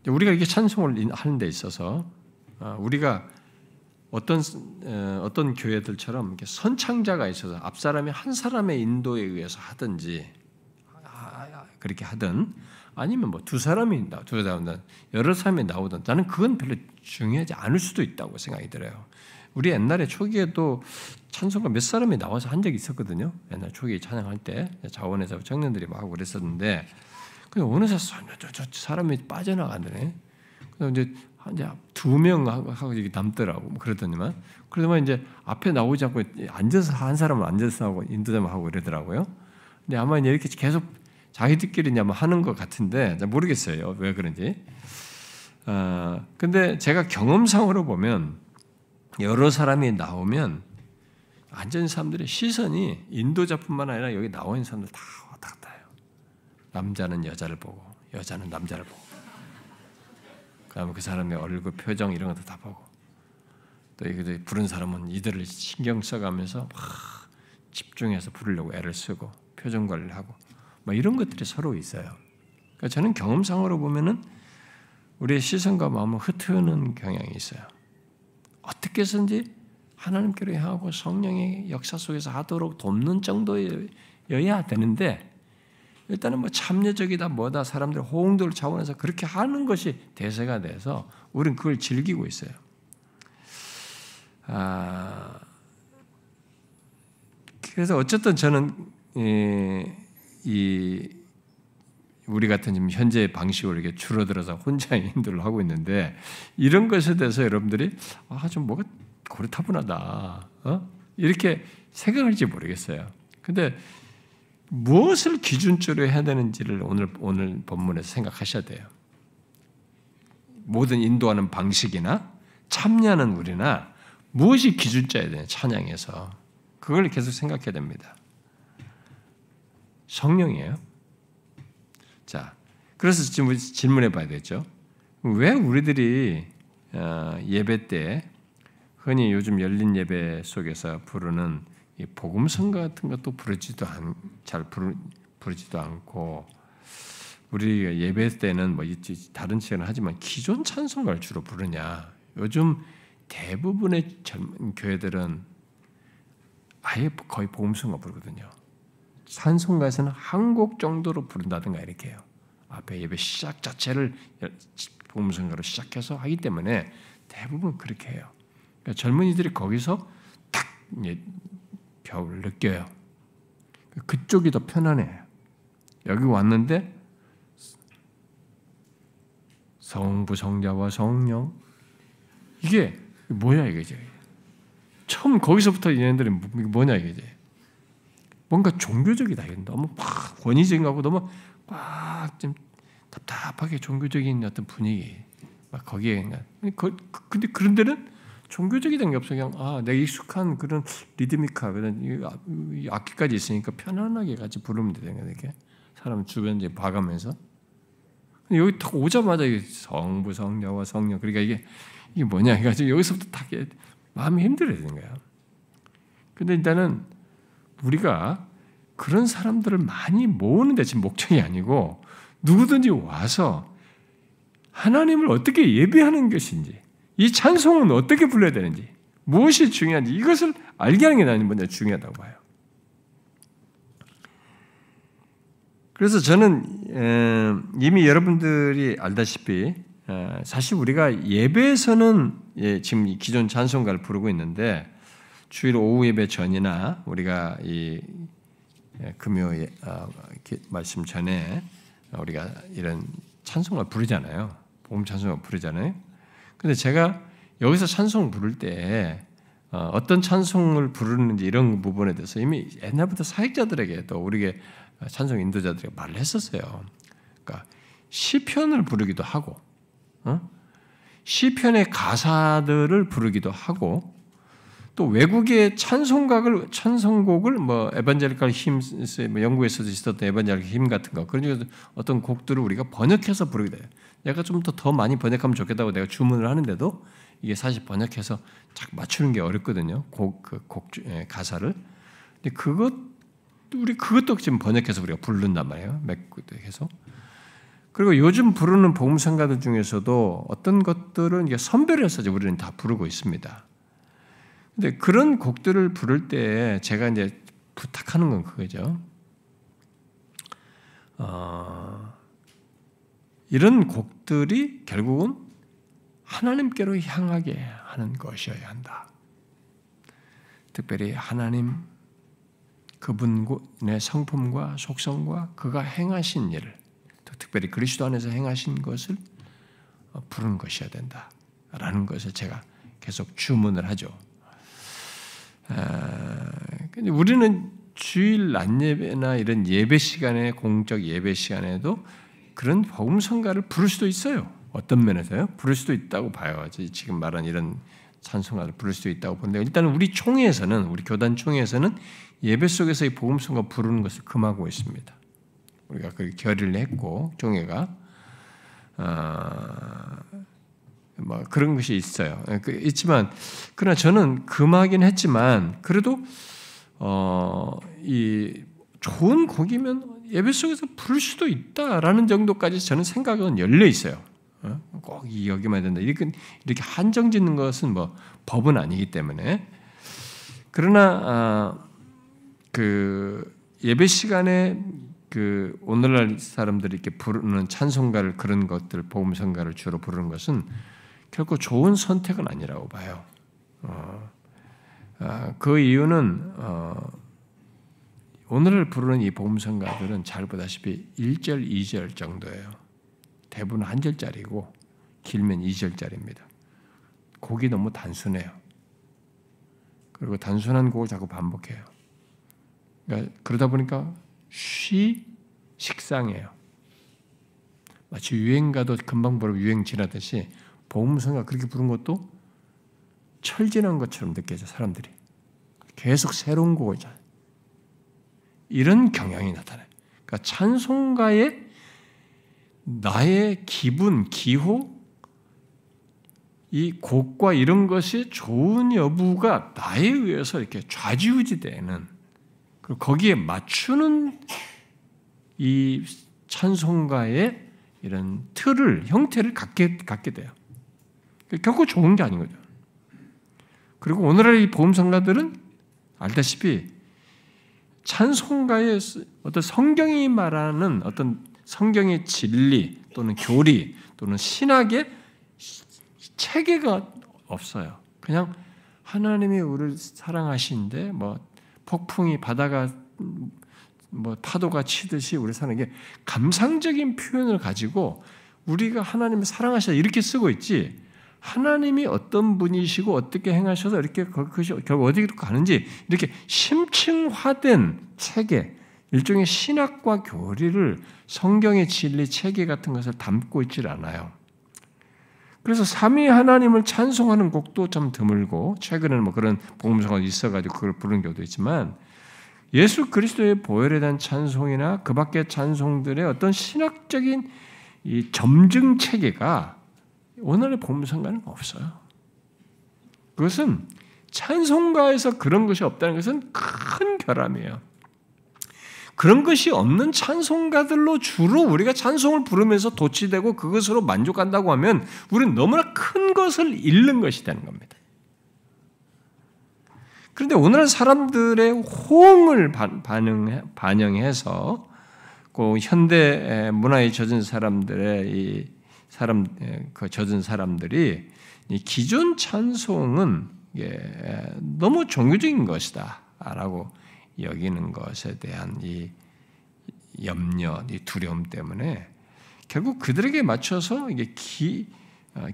S1: 우리가 이렇게 찬송을 하는 데 있어서 우리가 어떤 교회들처럼 이렇게 선창자가 있어서 앞 사람이 한 사람의 인도에 의해서 하든지 그렇게 하든 아니면 뭐 두 사람이 여러 사람이 나오든 나는 그건 별로 중요하지 않을 수도 있다고 생각이 들어요. 우리 옛날에 초기에도 찬송가 몇 사람이 나와서 한 적이 있었거든요. 옛날 초기 찬양할 때 자원에서 청년들이 막 하고 그랬었는데 근데 어느새 저 사람이 빠져나가네. 이제 두 명 하고 남더라고. 그러더니만 그러더만 이제 앞에 나오지 않고 앉아서 한 사람은 앉아서 하고 인도자만 하고 이러더라고요. 근데 아마 이렇게 계속 자기들끼리 하는 것 같은데 모르겠어요. 왜 그런지. 근데 제가 경험상으로 보면 여러 사람이 나오면 앉은 사람들의 시선이 인도자뿐만 아니라 여기 나와 있는 사람들 다 왔다 갔다 해요. 남자는 여자를 보고 여자는 남자를 보고 그다음에 그 사람의 얼굴 표정 이런 것도 다 보고 또 이게 부른 사람은 이들을 신경 써가면서 막 집중해서 부르려고 애를 쓰고 표정 관리를 하고 막 이런 것들이 서로 있어요. 그러니까 저는 경험상으로 보면은 우리의 시선과 마음을 흩트는 경향이 있어요. 어떻게 해서든지 하나님께로 향하고 성령의 역사 속에서 하도록 돕는 정도여야 되는데 일단은 뭐 참여적이다 뭐다 사람들 호응도를 차원에서 그렇게 하는 것이 대세가 돼서 우리는 그걸 즐기고 있어요. 그래서 어쨌든 저는 우리 같은 지금 현재 방식으로 이렇게 줄어들어서 혼자 인도를 하고 있는데 이런 것에 대해서 여러분들이 좀 뭐가 고리타분하다 이렇게 생각할지 모르겠어요. 근데 무엇을 기준점으로 해야 되는지를 오늘 본문에서 생각하셔야 돼요. 모든 인도하는 방식이나 참여하는 우리나 무엇이 기준점이어야 되냐 찬양에서 그걸 계속 생각해야 됩니다. 성령이에요. 자, 그래서 지금 질문해 봐야 되겠죠. 왜 우리들이 예배 때 흔히 요즘 열린 예배 속에서 부르는 이 복음성 같은 것도 잘 부르지도 않고 우리 예배 때는 뭐 다른 시간을 하지만 기존 찬송가를 주로 부르냐? 요즘 대부분의 젊은 교회들은 아예 거의 복음성가 부르거든요. 찬송가에서는 한 곡 정도로 부른다든가 이렇게 해요. 앞에 예배 시작 자체를 복음성가로 시작해서 하기 때문에 대부분 그렇게 해요. 그러니까 젊은이들이 거기서 딱 벽을 느껴요. 그쪽이 더 편안해요. 여기 왔는데 성부 성자와 성령 이게 뭐야 이게 처음 거기서부터 얘네들이 뭐냐 이게 뭔가 종교적이다. 너무 막 권위적인 거고 너무 막 좀 답답하게 종교적인 어떤 분위기 막 거기에 근데 그런 데는 종교적이던 게 없어. 그냥 내가 익숙한 그런 리드미카 그런 악기까지 있으니까 편안하게 같이 부르면 되는 거야. 이렇게 사람 주변 이제 봐가면서 여기 딱 오자마자 성부 성자와 성령 그러니까 이게 뭐냐 해가지고 여기서부터 딱 마음이 힘들어야 되는 거야. 근데 일단은 우리가 그런 사람들을 많이 모으는 데 지금 목적이 아니고 누구든지 와서 하나님을 어떻게 예배하는 것인지 이 찬송은 어떻게 불러야 되는지 무엇이 중요한지 이것을 알게 하는 게 나는 먼저 중요하다고 봐요. 그래서 저는 이미 여러분들이 알다시피 사실 우리가 예배에서는 지금 기존 찬송가를 부르고 있는데 주일 오후 예배 전이나 우리가 이 금요 말씀 전에 우리가 이런 찬송가를 부르잖아요. 복음 찬송가 부르잖아요. 근데 제가 여기서 찬송 부를 때 어떤 찬송을 부르는지 이런 부분에 대해서 이미 옛날부터 사역자들에게 또 우리에게 찬송 인도자들에게 말을 했었어요. 그러니까 시편을 부르기도 하고 시편의 가사들을 부르기도 하고 또 외국의 찬송곡을 뭐 에반젤리컬 힘스, 뭐 영국에서도 있었던 에반젤리컬 힘 같은 거 그런 어떤 곡들을 우리가 번역해서 부르게 돼요. 내가 좀 더 많이 번역하면 좋겠다고 내가 주문을 하는데도 이게 사실 번역해서 딱 맞추는 게 어렵거든요. 가사를. 근데 그것도 지금 번역해서 우리가 부른단 말이에요. 맥해서. 그리고 요즘 부르는 복음성가들 중에서도 어떤 것들은 이게 선별해서 우리는 다 부르고 있습니다. 근데 그런 곡들을 부를 때 제가 이제 부탁하는 건 그거죠. 이런 곡들이 결국은 하나님께로 향하게 하는 것이어야 한다. 특별히 하나님 그분의 성품과 속성과 그가 행하신 일을 특별히 그리스도 안에서 행하신 것을 부르는 것이어야 된다라는 것을 제가 계속 주문을 하죠. 근데 우리는 주일 낮 예배나 이런 예배 시간에 공적 예배 시간에도 그런 복음성가를 부를 수도 있어요. 어떤 면에서요? 부를 수도 있다고 봐요. 지금 말한 이런 찬송가를 부를 수도 있다고 보는데 일단은 우리 교단 총회에서는 예배 속에서 이 복음성가 부르는 것을 금하고 있습니다. 우리가 그 결의를 했고 총회가 뭐 그런 것이 있어요. 있지만 그러나 저는 금하긴 했지만 그래도 이 좋은 곡이면 예배 속에서 부를 수도 있다라는 정도까지 저는 생각은 열려 있어요. 꼭 여기만 된다. 이렇게 한정짓는 것은 뭐 법은 아니기 때문에 그러나 그 예배 시간에 그 오늘날 사람들이 이렇게 부르는 찬송가를 그런 것들 복음성가를 주로 부르는 것은 결코 좋은 선택은 아니라고 봐요. 그 이유는 오늘 부르는 이 복음성가들은 잘 보다시피 1절, 2절 정도예요. 대부분 한 절짜리고 길면 2절짜리입니다. 곡이 너무 단순해요. 그리고 단순한 곡을 자꾸 반복해요. 그러다 보니까 식상해요. 마치 유행가도 금방 부르고 유행 지나듯이 복음성가 그렇게 부른 것도 철진한 것처럼 느껴져 사람들이. 계속 새로운 곡을 잘. 이런 경향이 나타나요. 그러니까 찬송가의 나의 기분, 기호, 이 곡과 이런 것이 좋은 여부가 나에 의해서 이렇게 좌지우지되는 그리고 거기에 맞추는 이 찬송가의 이런 형태를 갖게 돼요. 결코 좋은 게 아닌 거죠. 그리고 오늘의 이 복음성가들은 알다시피 찬송가의 어떤 성경이 말하는 어떤 성경의 진리 또는 교리 또는 신학의 체계가 없어요. 그냥 하나님이 우리를 사랑하시는데 뭐 폭풍이 바다가 뭐 파도가 치듯이 우리 사는 게 감상적인 표현을 가지고 우리가 하나님을 사랑하시다 이렇게 쓰고 있지 하나님이 어떤 분이시고 어떻게 행하셔서 이렇게 그것이 결국 어디로 가는지 이렇게 심층화된 체계 일종의 신학과 교리를 성경의 진리 체계 같은 것을 담고 있질 않아요. 그래서 삼위 하나님을 찬송하는 곡도 좀 드물고 최근에는 뭐 그런 복음서가 있어가지고 그걸 부르는 경우도 있지만 예수 그리스도의 보혈에 대한 찬송이나 그 밖의 찬송들의 어떤 신학적인 이 점증 체계가 오늘의 복음성가는 없어요. 그것은 찬송가에서 그런 것이 없다는 것은 큰 결함이에요. 그런 것이 없는 찬송가들로 주로 우리가 찬송을 부르면서 도취되고 그것으로 만족한다고 하면 우리는 너무나 큰 것을 잃는 것이 되는 겁니다. 그런데 오늘날 사람들의 호응을 반영해서 그 현대 문화에 젖은 사람들의 젖은 사람들이 이 기존 찬송은 너무 종교적인 것이다라고 여기는 것에 대한 이 염려, 이 두려움 때문에 결국 그들에게 맞춰서 이게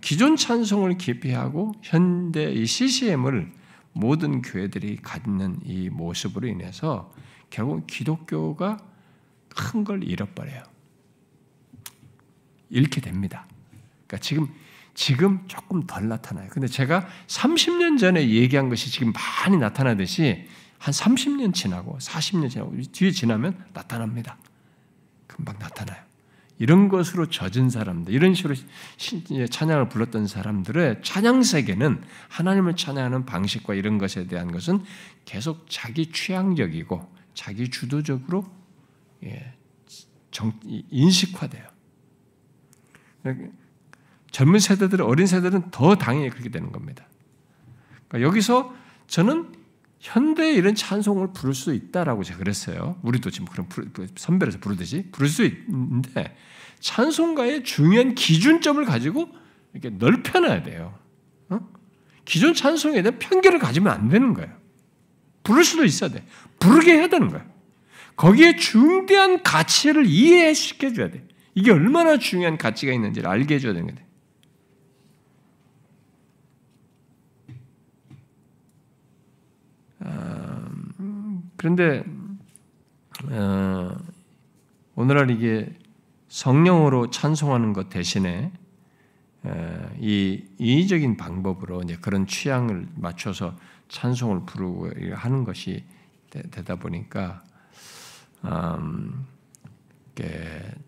S1: 기존 찬송을 기피하고 현대 이 CCM을 모든 교회들이 갖는 이 모습으로 인해서 결국 기독교가 큰 걸 잃어버려요. 잃게 됩니다. 그러니까 지금 조금 덜 나타나요. 근데 제가 30년 전에 얘기한 것이 지금 많이 나타나듯이 한 30년 지나고 40년 지나고 뒤에 지나면 나타납니다. 금방 나타나요. 이런 것으로 젖은 사람들, 이런 식으로 찬양을 불렀던 사람들의 찬양 세계는 하나님을 찬양하는 방식과 이런 것에 대한 것은 계속 자기 취향적이고 자기 주도적으로 인식화돼요. 젊은 세대들, 어린 세대들은 더 당연히 그렇게 되는 겁니다. 그러니까 여기서 저는 현대의 이런 찬송을 부를 수 있다라고 제가 그랬어요. 우리도 지금 그런 선별해서 부르듯이 부를 수 있는데 찬송가의 중요한 기준점을 가지고 이렇게 넓혀놔야 돼요. 기존 찬송에 대한 편견을 가지면 안 되는 거예요. 부를 수도 있어야 돼. 부르게 해야 되는 거예요. 거기에 중대한 가치를 이해시켜줘야 돼. 이게 얼마나 중요한 가치가 있는지를 알게 해줘야 되는 거예요. 그런데 오늘날 이게 성령으로 찬송하는 것 대신에 이 인위적인 방법으로 이제 그런 취향을 맞춰서 찬송을 부르고 하는 것이 되다 보니까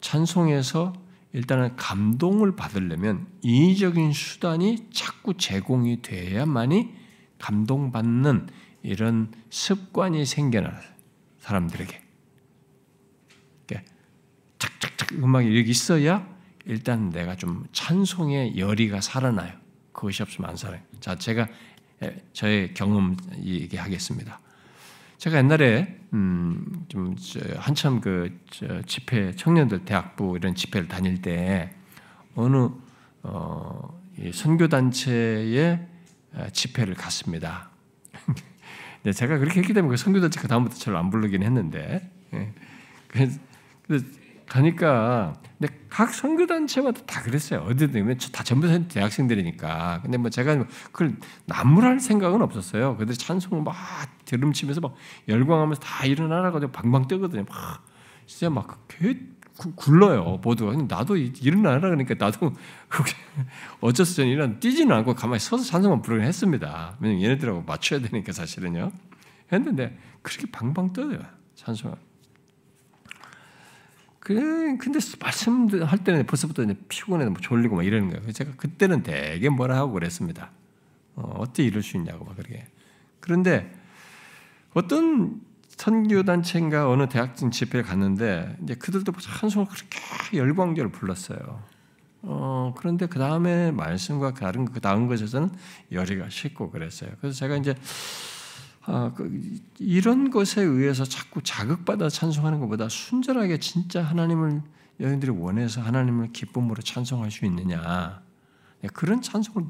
S1: 찬송에서 일단은 감동을 받으려면 인위적인 수단이 자꾸 제공이 돼야만이 감동받는 이런 습관이 생겨나요. 사람들에게. 착착착 음악이 이렇게 있어야 일단 내가 좀 찬송의 열의가 살아나요. 그것이 없으면 안 살아요. 자, 제가 저의 경험 얘기하겠습니다. 제가 옛날에 좀 한참 집회 청년들 대학부 이런 집회를 다닐 때 어느 선교 단체의 집회를 갔습니다. 제가 그렇게 했기 때문에 그 선교단체 그 다음부터 저를 안 부르긴 했는데, 그래서 가니까 근데 각 선교단체마다 다 그랬어요. 어디든 다 전부 대학생들이니까. 근데 뭐 제가 그걸 남물할 생각은 없었어요. 그들 찬송을 막 들음치면서 막 열광하면서 다 일어나라고 방방 뜨거든요. 막 진짜 막 굴러요 모두가. 나도 일어나라 그러니까 나도 어쩔 수 없이 뛰지는 않고 가만히 서서 찬송만 부르긴 했습니다. 왜냐면 얘네들하고 맞춰야 되니까 사실은요. 했는데 그렇게 방방 떠요 찬송을. 근데 말씀할 때는 벌써부터 이제 피곤해, 졸리고 막 이러는 거예요. 제가 그때는 되게 뭐라 하고 그랬습니다. 어떻게 이럴 수 있냐고 막 그렇게. 그런데 어떤 선교단체인가 어느 대학생 집회에 갔는데 이제 그들도 찬송을 그렇게 열광적으로 불렀어요. 그런데 그 다음에 말씀과 다른 그 다음 것에서는 열의가 식고 그랬어요. 그래서 제가 이제 이런 것에 의해서 자꾸 자극받아 찬송하는 것보다 순전하게 진짜 하나님을 여러분들이 원해서 하나님을 기쁨으로 찬송할 수 있느냐, 그런 찬송을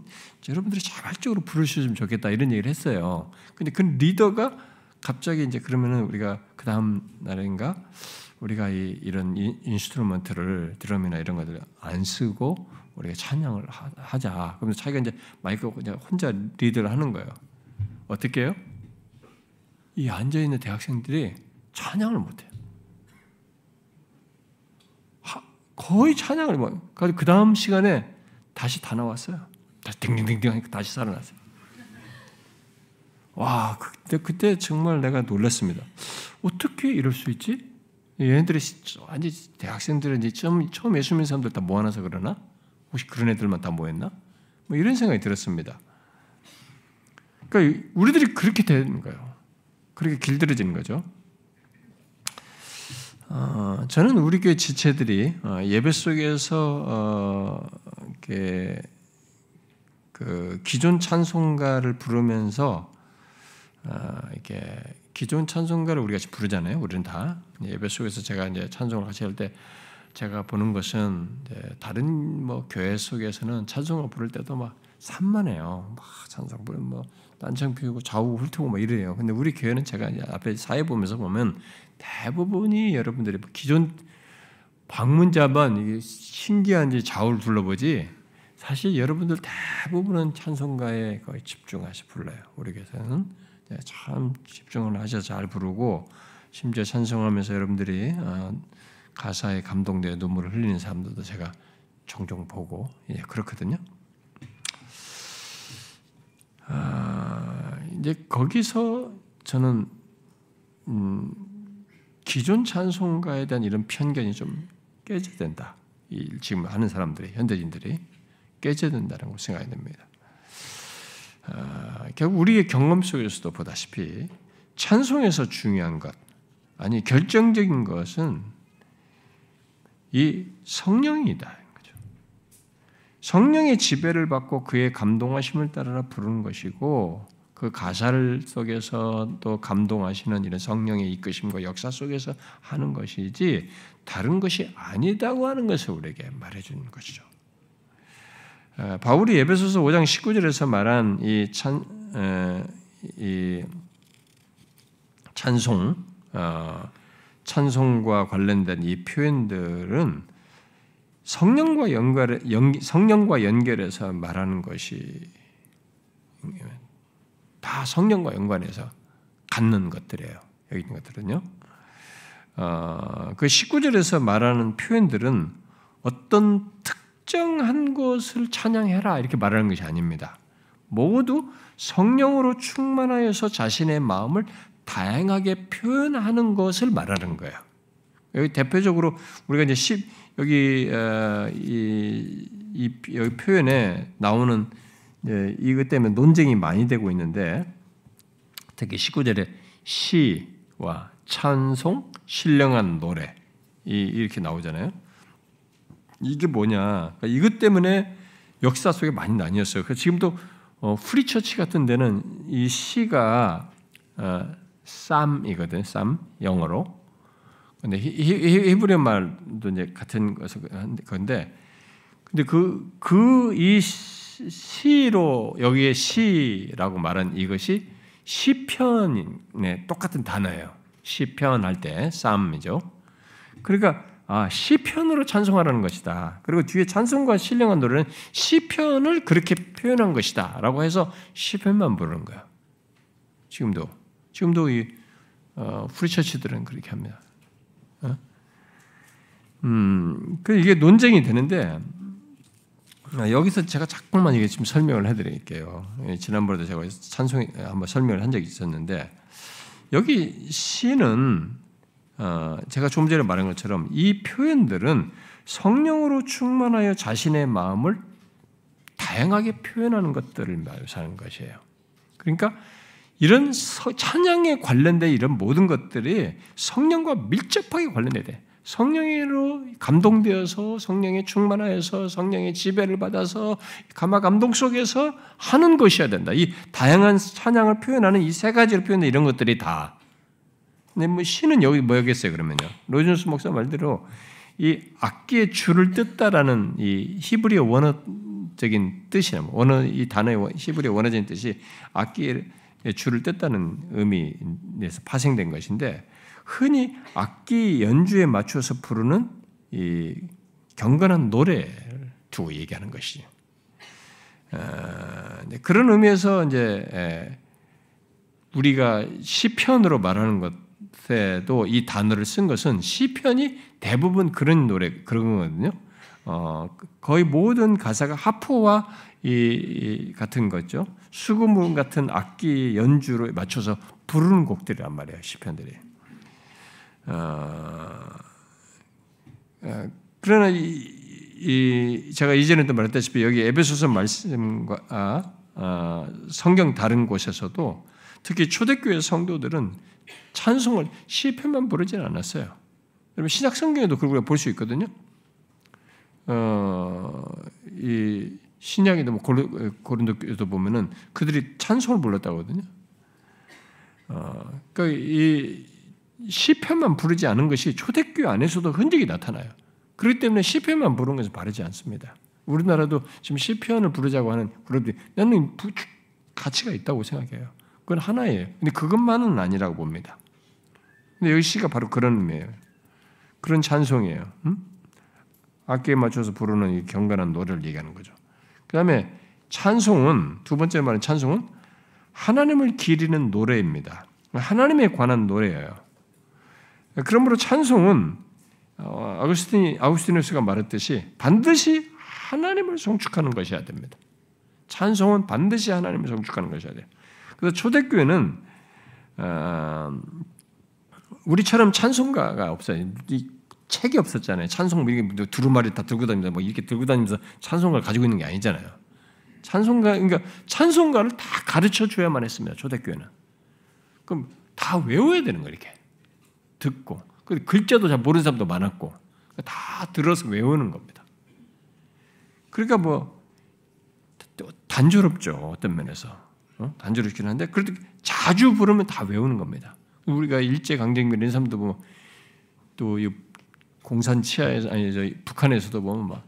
S1: 여러분들이 자발적으로 부르시면 좋겠다 이런 얘기를 했어요. 근데 그 리더가 갑자기 이제 그러면은 우리가 그 다음 날인가 우리가 이런 인스트루먼트를 드럼이나 이런 것들을 안 쓰고 우리가 찬양을 하자. 그러면서 자기가 이제 마이크 그냥 혼자 리드를 하는 거예요. 어떻게 해요? 이 앉아 있는 대학생들이 찬양을 못해요. 거의 찬양을 못. 그 다음 시간에 다시 다 나왔어요. 다시 딩딩딩딩 하니까 다시 살아났어요. 와, 그때 정말 내가 놀랐습니다. 어떻게 이럴 수 있지? 얘네들이 완전 대학생들은 이제 처음 예수 믿는 사람들 다 모아놔서 그러나? 혹시 그런 애들만 다 모였나? 뭐 이런 생각이 들었습니다. 그러니까 우리들이 그렇게 되는 거예요. 그렇게 길들여지는 거죠. 저는 우리 교회 지체들이 예배 속에서 이렇게 그 기존 찬송가를 부르면서 이렇게 기존 찬송가를 우리가 같이 부르잖아요. 우리는 다 예배 속에서 제가 이제 찬송을 같이 할 때 제가 보는 것은 다른 뭐 교회 속에서는 찬송을 부를 때도 막 산만해요. 막 찬송 부르면 뭐 딴청 피우고 좌우 훑고 막 이래요. 근데 우리 교회는 제가 이제 앞에 사회 보면서 보면 대부분이 여러분들이 기존 방문자만 이게 신기한지 좌우를 둘러보지 사실 여러분들 대부분은 찬송가에 거의 집중해서 불러요. 우리 교회에서는 참 집중을 하셔서 잘 부르고 심지어 찬송하면서 여러분들이 가사에 감동되어 눈물을 흘리는 사람들도 제가 종종 보고 그렇거든요. 이제 거기서 저는 기존 찬송가에 대한 이런 편견이 좀 깨져야 된다. 지금 하는 사람들이, 현대인들이 깨져야 된다고 생각이 됩니다. 결국 우리의 경험 속에서도 보다시피 찬송에서 중요한 것, 아니 결정적인 것은 이 성령이다. 성령의 지배를 받고 그의 감동하심을 따라 부르는 것이고, 그 가사를 속에서 또 감동하시는 이런 성령의 이끄심과 역사 속에서 하는 것이지 다른 것이 아니다고 하는 것을 우리에게 말해주는 것이죠. 바울이 에베소서 5장 19절에서 말한 이 찬송과 관련된 이 표현들은 성령과 연결해서 말하는 것이 다 성령과 연관해서 갖는 것들이에요. 여기 있는 것들은요. 그 19절에서 말하는 표현들은 어떤 특정한 것을 찬양해라 이렇게 말하는 것이 아닙니다. 모두 성령으로 충만하여서 자신의 마음을 다양하게 표현하는 것을 말하는 거예요. 여기 대표적으로 우리가 이제 여기 표현에 나오는 이것 때문에 논쟁이 많이 되고 있는데, 특히 19절에 시와 찬송, 신령한 노래 이렇게 나오잖아요. 이게 뭐냐? 이것 때문에 역사 속에 많이 나뉘었어요. 지금도 프리처치 같은 데는 이 시가 쌈이거든, 쌈 영어로. 근데 히브리어 말도 이제 같은 건데, 근데 이 시로 여기에 시라고 말한 이것이 시편의 똑같은 단어예요. 시편 할 때 쌈이죠. 그러니까 시편으로 찬송하라는 것이다. 그리고 뒤에 찬송과 신령한 노래는 시편을 그렇게 표현한 것이다라고 해서 시편만 부르는 거야. 지금도 이 프리처치들은 그렇게 합니다. 이게 논쟁이 되는데, 여기서 제가 자꾸만 이게 지금 설명을 해드릴게요. 지난번에도 제가 찬송에 한번 설명을 한 적이 있었는데, 여기 시는 제가 좀 전에 말한 것처럼 이 표현들은 성령으로 충만하여 자신의 마음을 다양하게 표현하는 것들을 묘사하는 것이에요. 그러니까 이런 찬양에 관련된 이런 모든 것들이 성령과 밀접하게 관련돼야 돼. 성령으로 감동되어서 성령에 충만하여서 성령의 지배를 받아서 감화 감동 속에서 하는 것이어야 된다. 이 다양한 찬양을 표현하는 이 세 가지를 표현하는 이런 것들이 다. 근데 뭐 시는 여기 뭐였겠어요? 그러면요. 로이준스 목사 말대로 이 악기의 줄을 뜯다라는 이 히브리어 원어적인 뜻이야. 이 단어의 히브리어 원어적인 뜻이 악기의 줄을 뜯다는 의미에서 파생된 것인데, 흔히 악기 연주에 맞춰서 부르는 이 경건한 노래를 두고 얘기하는 것이죠. 그런 의미에서 이제 우리가 시편으로 말하는 것에도 이 단어를 쓴 것은 시편이 대부분 그런 거거든요. 거의 모든 가사가 하프와 이 같은 거죠. 수금음 같은 악기 연주로 맞춰서 부르는 곡들이란 말이에요. 시편들이. 그러나 제가 이전에도 말했다시피 여기 에베소서 말씀과 성경 다른 곳에서도 특히 초대교회 성도들은 찬송을 시편만 부르지는 않았어요. 여러분 신약 성경에도 그걸 우리가 볼 수 있거든요. 이 신약에도 고린도에도 보면은 그들이 찬송을 불렀다고 하거든요. 그러니까 이 시편만 부르지 않은 것이 초대교회 안에서도 흔적이 나타나요. 그렇기 때문에 시편만 부르는 것은 바르지 않습니다. 우리나라도 지금 시편을 부르자고 하는 그룹들이 나는 가치가 있다고 생각해요. 그건 하나예요. 근데 그것만은 아니라고 봅니다. 근데 여기 시가 바로 그런 의미예요. 그런 찬송이에요. 악기에 맞춰서 부르는 이 경건한 노래를 얘기하는 거죠. 그 다음에 찬송은, 두 번째 말은 찬송은 하나님을 기리는 노래입니다. 하나님에 관한 노래예요. 그러므로 찬송은 아우구스티누스가 말했듯이 반드시 하나님을 송축하는 것이어야 됩니다. 찬송은 반드시 하나님을 성축하는 것이어야 돼요. 그래서 초대교회는 우리처럼 찬송가가 없어요. 책이 없었잖아요. 찬송 이게 두루마리 다 들고 다니면서 뭐 이렇게 들고 다니면서 찬송가를 가지고 있는 게 아니잖아요. 그러니까 찬송가를 다 가르쳐 줘야만 했습니다. 초대교회는. 그럼 다 외워야 되는 거예요. 이렇게 듣고 글자도 잘 모르는 사람도 많았고 다 들어서 외우는 겁니다. 그러니까 뭐 단조롭죠. 어떤 면에서 단조롭긴 한데 그래도 자주 부르면 다 외우는 겁니다. 우리가 일제강점기 이런 사람도 뭐 또 공산 치하에서 북한에서도 보면 막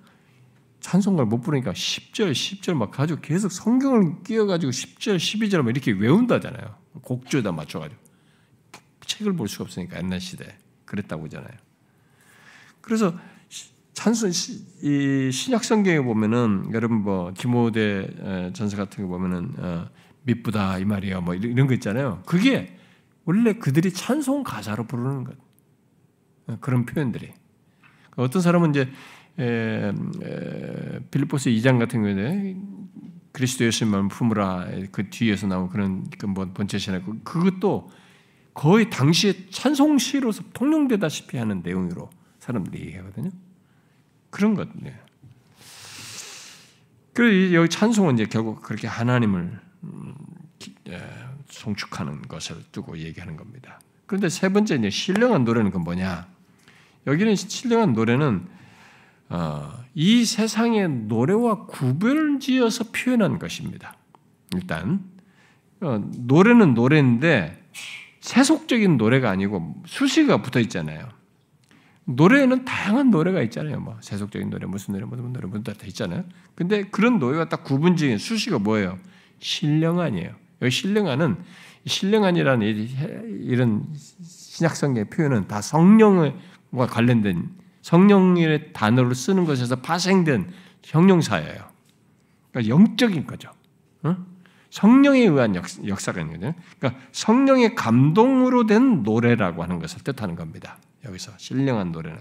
S1: 찬송가를 못 부르니까 10절 막 가지고 계속 성경을 끼워가지고 10절, 12절 막 이렇게 외운다잖아요. 곡조에다 맞춰가지고 책을 볼 수가 없으니까 옛날 시대에 그랬다고 하잖아요. 그래서 이 신약 성경에 보면은 여러분 뭐 디모데 전서 같은 거 보면은 미쁘다 이 말이야 뭐 이런 거 있잖아요. 그게 원래 그들이 찬송 가사로 부르는 것 그런 표현들이 어떤 사람은 이제 빌립보서 2장 같은 경우에 그리스도 예수님만 품으라 그 뒤에서 나온 그런 번제시나 그것도 거의 당시에 찬송시로서 통용되다시피 하는 내용으로 사람들이 얘기하거든요. 그런 것이에요. 그리고 여기 찬송은 이제 결국 그렇게 하나님을 송축하는 것을 두고 얘기하는 겁니다. 그런데 세 번째 이제 신령한 노래는 그 뭐냐? 여기는 신령한 노래는 이 세상의 노래와 구별지어서 표현한 것입니다. 일단 노래는 노래인데 세속적인 노래가 아니고 수식어가 붙어 있잖아요. 노래에는 다양한 노래가 있잖아요. 뭐 세속적인 노래, 무슨 노래 다 있잖아요. 근데 그런 노래가 딱 구분적인 수식어가 뭐예요? 신령한이에요. 여기 신령한이라는 이런 신약성경의 표현은 다 성령과 관련된 성령의 단어를 쓰는 것에서 파생된 형용사예요. 그러니까 영적인 거죠. 성령에 의한 역사가 있는 거죠. 그러니까 성령의 감동으로 된 노래라고 하는 것을 뜻하는 겁니다. 여기서 신령한 노래는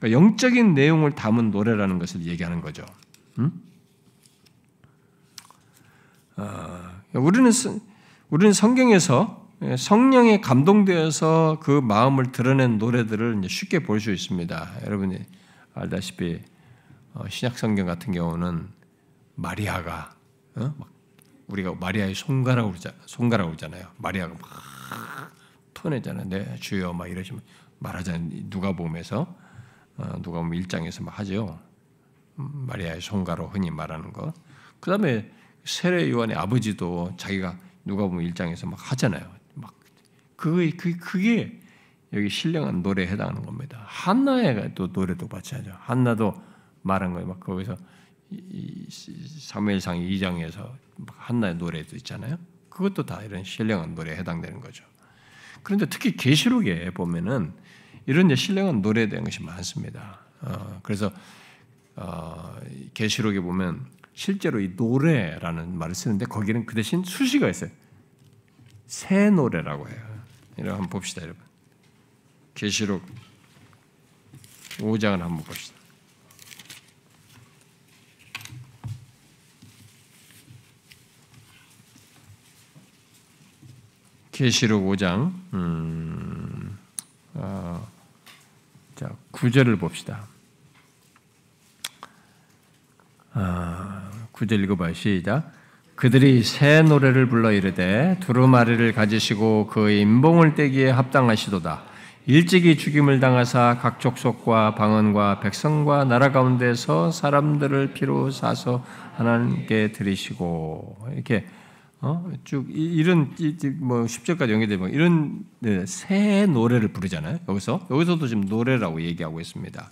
S1: 그러니까 영적인 내용을 담은 노래라는 것을 얘기하는 거죠. 우리는 성경에서 성령에 감동되어서 그 마음을 드러낸 노래들을 이제 쉽게 볼 수 있습니다. 여러분이 알다시피 신약 성경 같은 경우는 마리아가 우리가 마리아의 손가락으로 그러잖아요. 마리아가 막 터내잖아요. 네, 주여 막 이러시면 말하잖아요. 누가복음에서 누가복음 1장에서 막 하죠. 마리아의 손가락 흔히 말하는 것. 그다음에 세례 요한의 아버지도 자기가 누가복음 1장에서 막 하잖아요. 막 그게 여기 신령한 노래에 해당하는 겁니다. 한나의 또 노래도 마찬가지죠. 한나도 말한 거예요. 막 거기서 사무엘상 2장에서 한나의 노래도 있잖아요. 그것도 다 이런 신령한 노래에 해당되는 거죠. 그런데 특히 계시록에 보면은 이런 신령한 노래에 대한 것이 많습니다. 그래서 계시록에 보면 실제로 이 노래라는 말을 쓰는데 거기는 그 대신 수식어가 있어요. 새 노래라고 해요. 이거 한번 봅시다, 여러분. 계시록 5장을 한번 봅시다. 계시록 5장 자 9절을 봅시다. 9절 읽어봐요. 시작. 그들이 새 노래를 불러 이르되 두루마리를 가지시고 그의 인봉을 떼기에 합당하시도다. 일찍이 죽임을 당하사 각 족속과 방언과 백성과 나라 가운데서 사람들을 피로 사서 하나님께 드리시고 이렇게 쭉 이런 뭐 10절까지 연결되면 이런 새 노래를 부르잖아요. 여기서도 지금 노래라고 얘기하고 있습니다.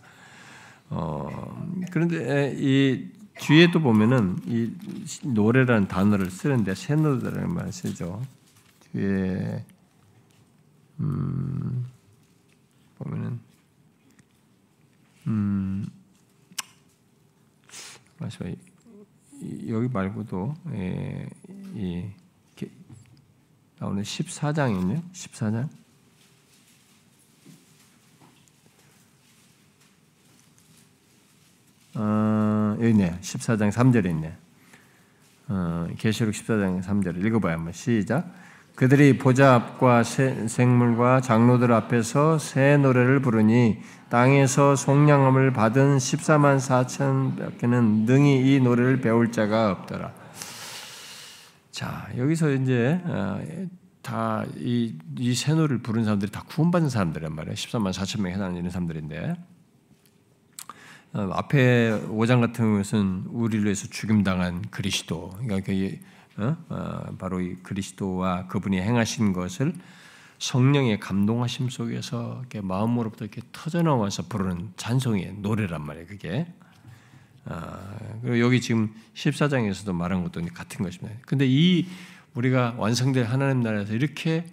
S1: 그런데 이 뒤에도 보면은 이 노래라는 단어를 쓰는데 새 노래라는 말을 쓰죠. 뒤에 보면은 마지막 여기 말고도 나오는 14장이 있네요. 14장. 여기 있네. 14장 3절에 있네. 계시록 14장 3절을 읽어봐요. 한번 시작. 그들이 보좌 앞과 생물과 장로들 앞에서 새 노래를 부르니 땅에서 송량함을 받은 14만 4천밖에는 능히 이 노래를 배울 자가 없더라. 자, 여기서 이제 다 이 새 노래를 부르는 사람들이 다 구원받은 사람들이란 말이에요. 14만 4천 명에 해당하는 사람들인데, 앞에 5장 같은 것은 우리를 위해서 죽임당한 그리스도, 그러니까 바로 이 그리스도와 그분이 행하신 것을 성령의 감동하심 속에서 이렇게 마음으로부터 이렇게 터져나와서 부르는 찬송의 노래란 말이에요. 그게. 그리고 여기 지금 14장에서도 말한 것도 같은 것입니다. 근데 이 우리가 완성될 하나님 나라에서 이렇게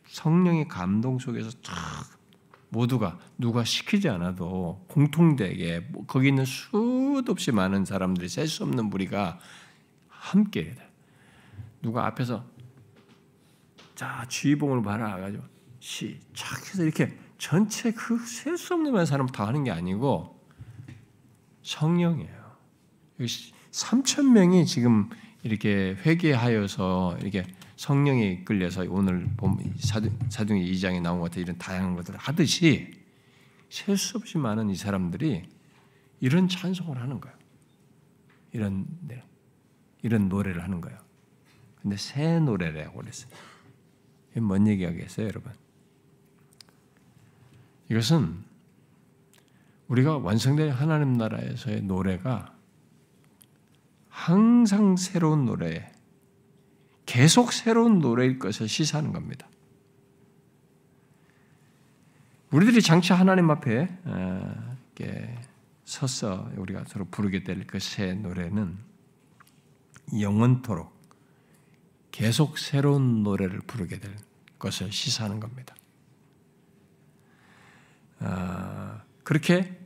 S1: 성령의 감동 속에서 쫙 모두가 누가 시키지 않아도 공통되게 거기 있는 수도 없이 많은 사람들이 셀 수 없는 무리가 함께 해야 돼. 누가 앞에서 자 주의봉을 봐라 가지고 시착 해서 이렇게 전체 그 셀 수 없는 많은 사람 다 하는 게 아니고 성령이에요. 3천 명이 지금 이렇게 회개하여서 이렇게 성령에 이끌려서 오늘 사도행전 2장에 나온 것 같은 이런 다양한 것들을 하듯이 셀 수 없이 많은 이 사람들이 이런 찬송을 하는 거예요. 이런 노래를 하는 거예요. 근데 새 노래라고 그랬어요. 이게 뭔 얘기하겠어요, 여러분? 이것은 우리가 완성된 하나님 나라에서의 노래가 항상 새로운 노래, 계속 새로운 노래일 것을 시사하는 겁니다. 우리들이 장차 하나님 앞에 이렇게 서서 우리가 서로 부르게 될 그 새 노래는 영원토록 계속 새로운 노래를 부르게 될 것을 시사하는 겁니다. 그렇게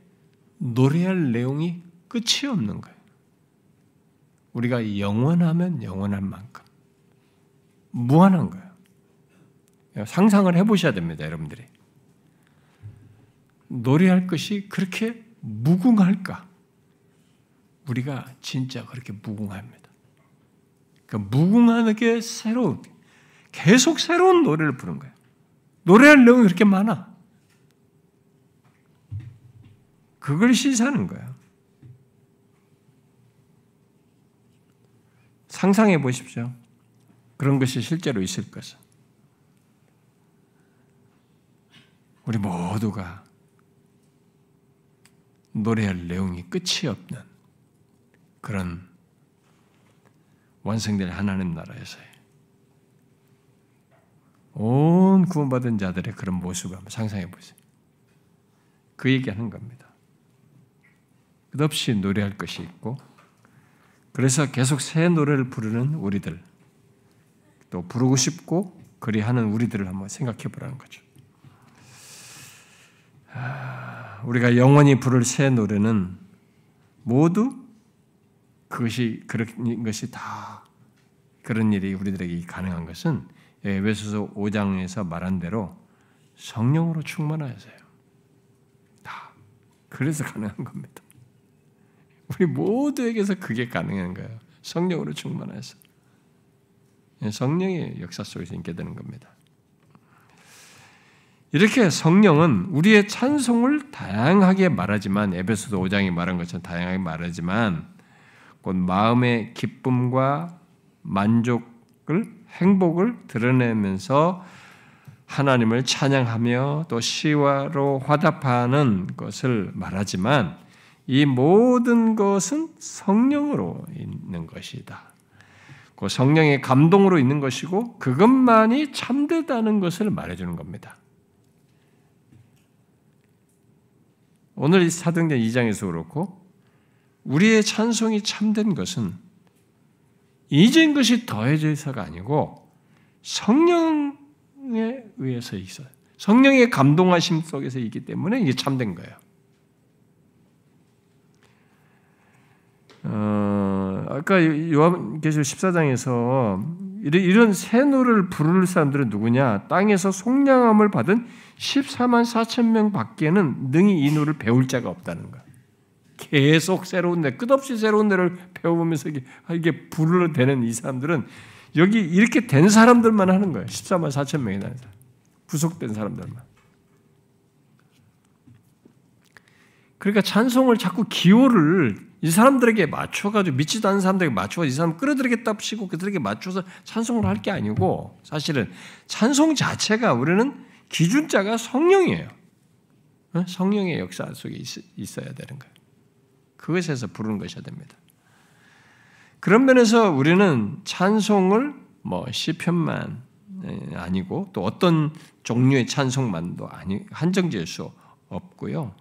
S1: 노래할 내용이 끝이 없는 거예요. 우리가 영원하면 영원한 만큼 무한한 거예요. 상상을 해보셔야 됩니다, 여러분들이. 노래할 것이 그렇게 무궁할까? 우리가 진짜 그렇게 무궁합니다. 그 무궁하게 새로운, 계속 새로운 노래를 부르는 거예요. 노래할 내용이 그렇게 많아. 그걸 시사하는 거예요. 상상해 보십시오. 그런 것이 실제로 있을 것을. 우리 모두가 노래할 내용이 끝이 없는 그런 완성될 하나님 나라에서의 온 구원받은 자들의 그런 모습을 한번 상상해 보세요. 그 얘기하는 겁니다. 끝없이 노래할 것이 있고, 그래서 계속 새 노래를 부르는 우리들, 또 부르고 싶고 그리하는 우리들을 한번 생각해 보라는 거죠. 우리가 영원히 부를 새 노래는 모두 그런 것이 다 그런 일이 우리들에게 가능한 것은 에베소서 5장에서 말한 대로 성령으로 충만하여서요. 다 그래서 가능한 겁니다. 우리 모두에게서 그게 가능한 거예요. 성령으로 충만해서. 성령의 역사 속에서 있게 되는 겁니다. 이렇게 성령은 우리의 찬송을 다양하게 말하지만, 에베소서 5장이 말한 것처럼 다양하게 말하지만, 곧 마음의 기쁨과 만족을, 행복을 드러내면서 하나님을 찬양하며 또 시와로 화답하는 것을 말하지만, 이 모든 것은 성령으로 있는 것이다. 그 성령의 감동으로 있는 것이고 그것만이 참되다는 것을 말해주는 겁니다. 오늘 이 사도행전 2장에서 그렇고 우리의 찬송이 참된 것은 이전 것이 더해져서가 아니고 성령에 의해서 있어요. 성령의 감동하심 속에서 있기 때문에 이게 참된 거예요. 아까 요한계시록 14장에서 이런 새 노래를 부를 사람들은 누구냐? 땅에서 송량함을 받은 14만 4천 명 밖에는 능히 이 노래를 배울 자가 없다는 거야. 계속 새로운 데, 끝없이 새로운 데를 배워보면서 이게 불러대는 이 사람들은 여기 이렇게 된 사람들만 하는 거예요. 14만 4천 명이 나는 사람. 구속된 사람들만. 그러니까 찬송을 자꾸 기호를 이 사람들에게 맞춰가지고 믿지도 않는 사람들에게 맞춰서 이 사람 끌어들이겠다 치고 그들에게 맞춰서 찬송을 할 게 아니고 사실은 찬송 자체가 우리는 기준자가 성령이에요. 성령의 역사 속에 있어야 되는 거예요. 그것에서 부르는 것이어야 됩니다. 그런 면에서 우리는 찬송을 시편만 아니고 또 어떤 종류의 찬송만도 한정지을 수 없고요.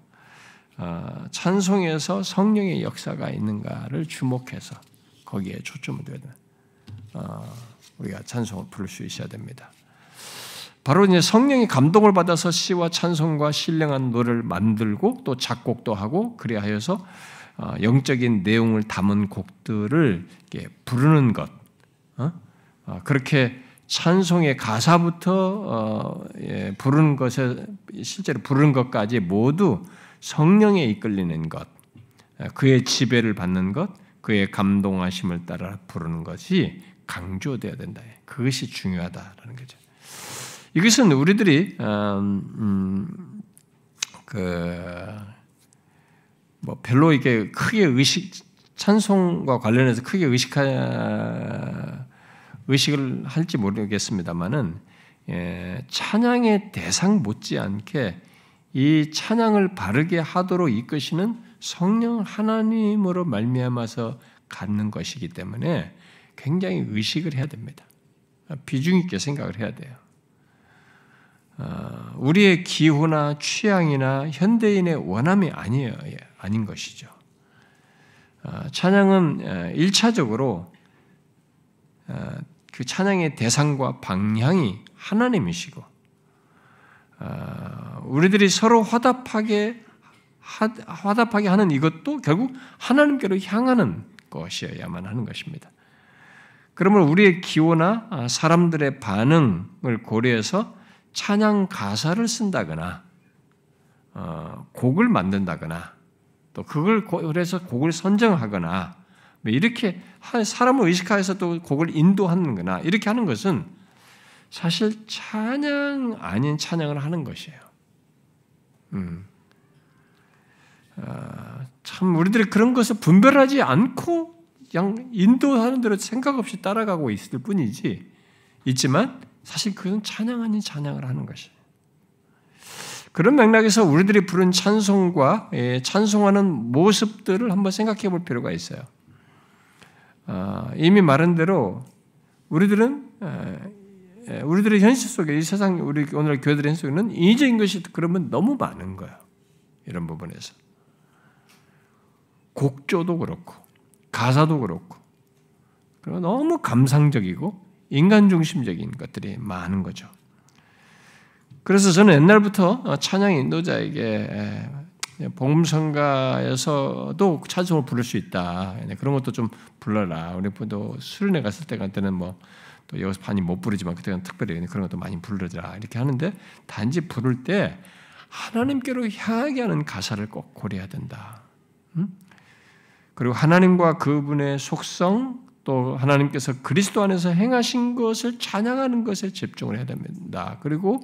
S1: 찬송에서 성령의 역사가 있는가를 주목해서 거기에 초점을 둬야 돼요. 우리가 찬송을 부를 수 있어야 됩니다. 바로 이제 성령이 감동을 받아서 시와 찬송과 신령한 노래를 만들고 또 작곡도 하고 그리하여서 영적인 내용을 담은 곡들을 부르는 것, 그렇게 찬송의 가사부터 부르는 것에 실제로 부르는 것까지 모두 성령에 이끌리는 것, 그의 지배를 받는 것, 그의 감동하심을 따라 부르는 것이 강조되어야 된다. 그것이 중요하다라는 거죠. 이것은 우리들이 별로 이게 크게 찬송과 관련해서 크게 의식을 할지 모르겠습니다만은 찬양의 대상 못지않게 이 찬양을 바르게 하도록 이끄시는 성령 하나님으로 말미암아서 갖는 것이기 때문에 굉장히 의식을 해야 됩니다. 비중 있게 생각을 해야 돼요. 우리의 기호나 취향이나 현대인의 원함이 아닌 것이죠. 찬양은 1차적으로 그 찬양의 대상과 방향이 하나님이시고 우리들이 서로 화답하게 하는 이것도 결국 하나님께로 향하는 것이어야만 하는 것입니다. 그러면 우리의 기호나 사람들의 반응을 고려해서 찬양 가사를 쓴다거나 곡을 만든다거나 또 그걸 고려해서 곡을 선정하거나 이렇게 사람을 의식하여서 또 곡을 인도하는 거나 이렇게 하는 것은 사실 찬양 아닌 찬양을 하는 것이에요. 참 우리들이 그런 것을 분별하지 않고 그냥 인도하는 대로 생각 없이 따라가고 있을 뿐이지 있지만 사실 그건 찬양 아닌 찬양을 하는 것이에요. 그런 맥락에서 우리들이 부른 찬송과 찬송하는 모습들을 한번 생각해 볼 필요가 있어요. 이미 말한 대로 우리들의 현실 속에 이 세상 우리 오늘 교회들의 현실 속에는 인위적인 것이 그러면 너무 많은 거예요. 이런 부분에서 곡조도 그렇고 가사도 그렇고 그리고 너무 감상적이고 인간 중심적인 것들이 많은 거죠. 그래서 저는 옛날부터 찬양 인도자에게 복음성가에서도 찬송을 부를 수 있다. 그런 것도 좀 불러라. 우리 또 수련회 갔을 때 같은 또 여기서 많이 못 부르지만 그때는 특별히 그런 것도 많이 부르더라. 이렇게 하는데 단지 부를 때 하나님께로 향하게 하는 가사를 꼭 고려해야 된다. 그리고 하나님과 그분의 속성 또 하나님께서 그리스도 안에서 행하신 것을 찬양하는 것에 집중을 해야 됩니다. 그리고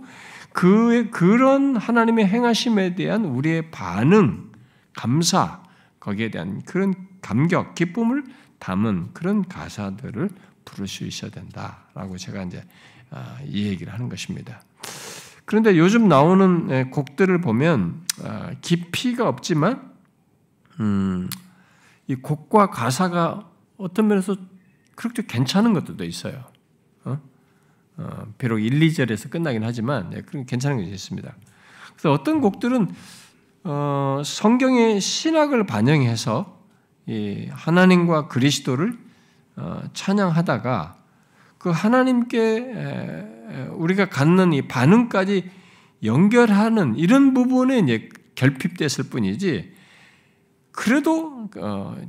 S1: 그런 하나님의 행하심에 대한 우리의 반응, 감사, 거기에 대한 그런 감격, 기쁨을 담은 그런 가사들을 부를 수 있어야 된다라고 제가 이제 이 얘기를 하는 것입니다. 그런데 요즘 나오는 곡들을 보면 깊이가 없지만 이 곡과 가사가 어떤 면에서 그렇게 괜찮은 것들도 있어요. 비록 1, 2절에서 끝나긴 하지만 그런 괜찮은 것이 있습니다. 그래서 어떤 곡들은 성경의 신학을 반영해서 이 하나님과 그리스도를 찬양하다가 그 하나님께 우리가 갖는 이 반응까지 연결하는 이런 부분에 이제 결핍됐을 뿐이지 그래도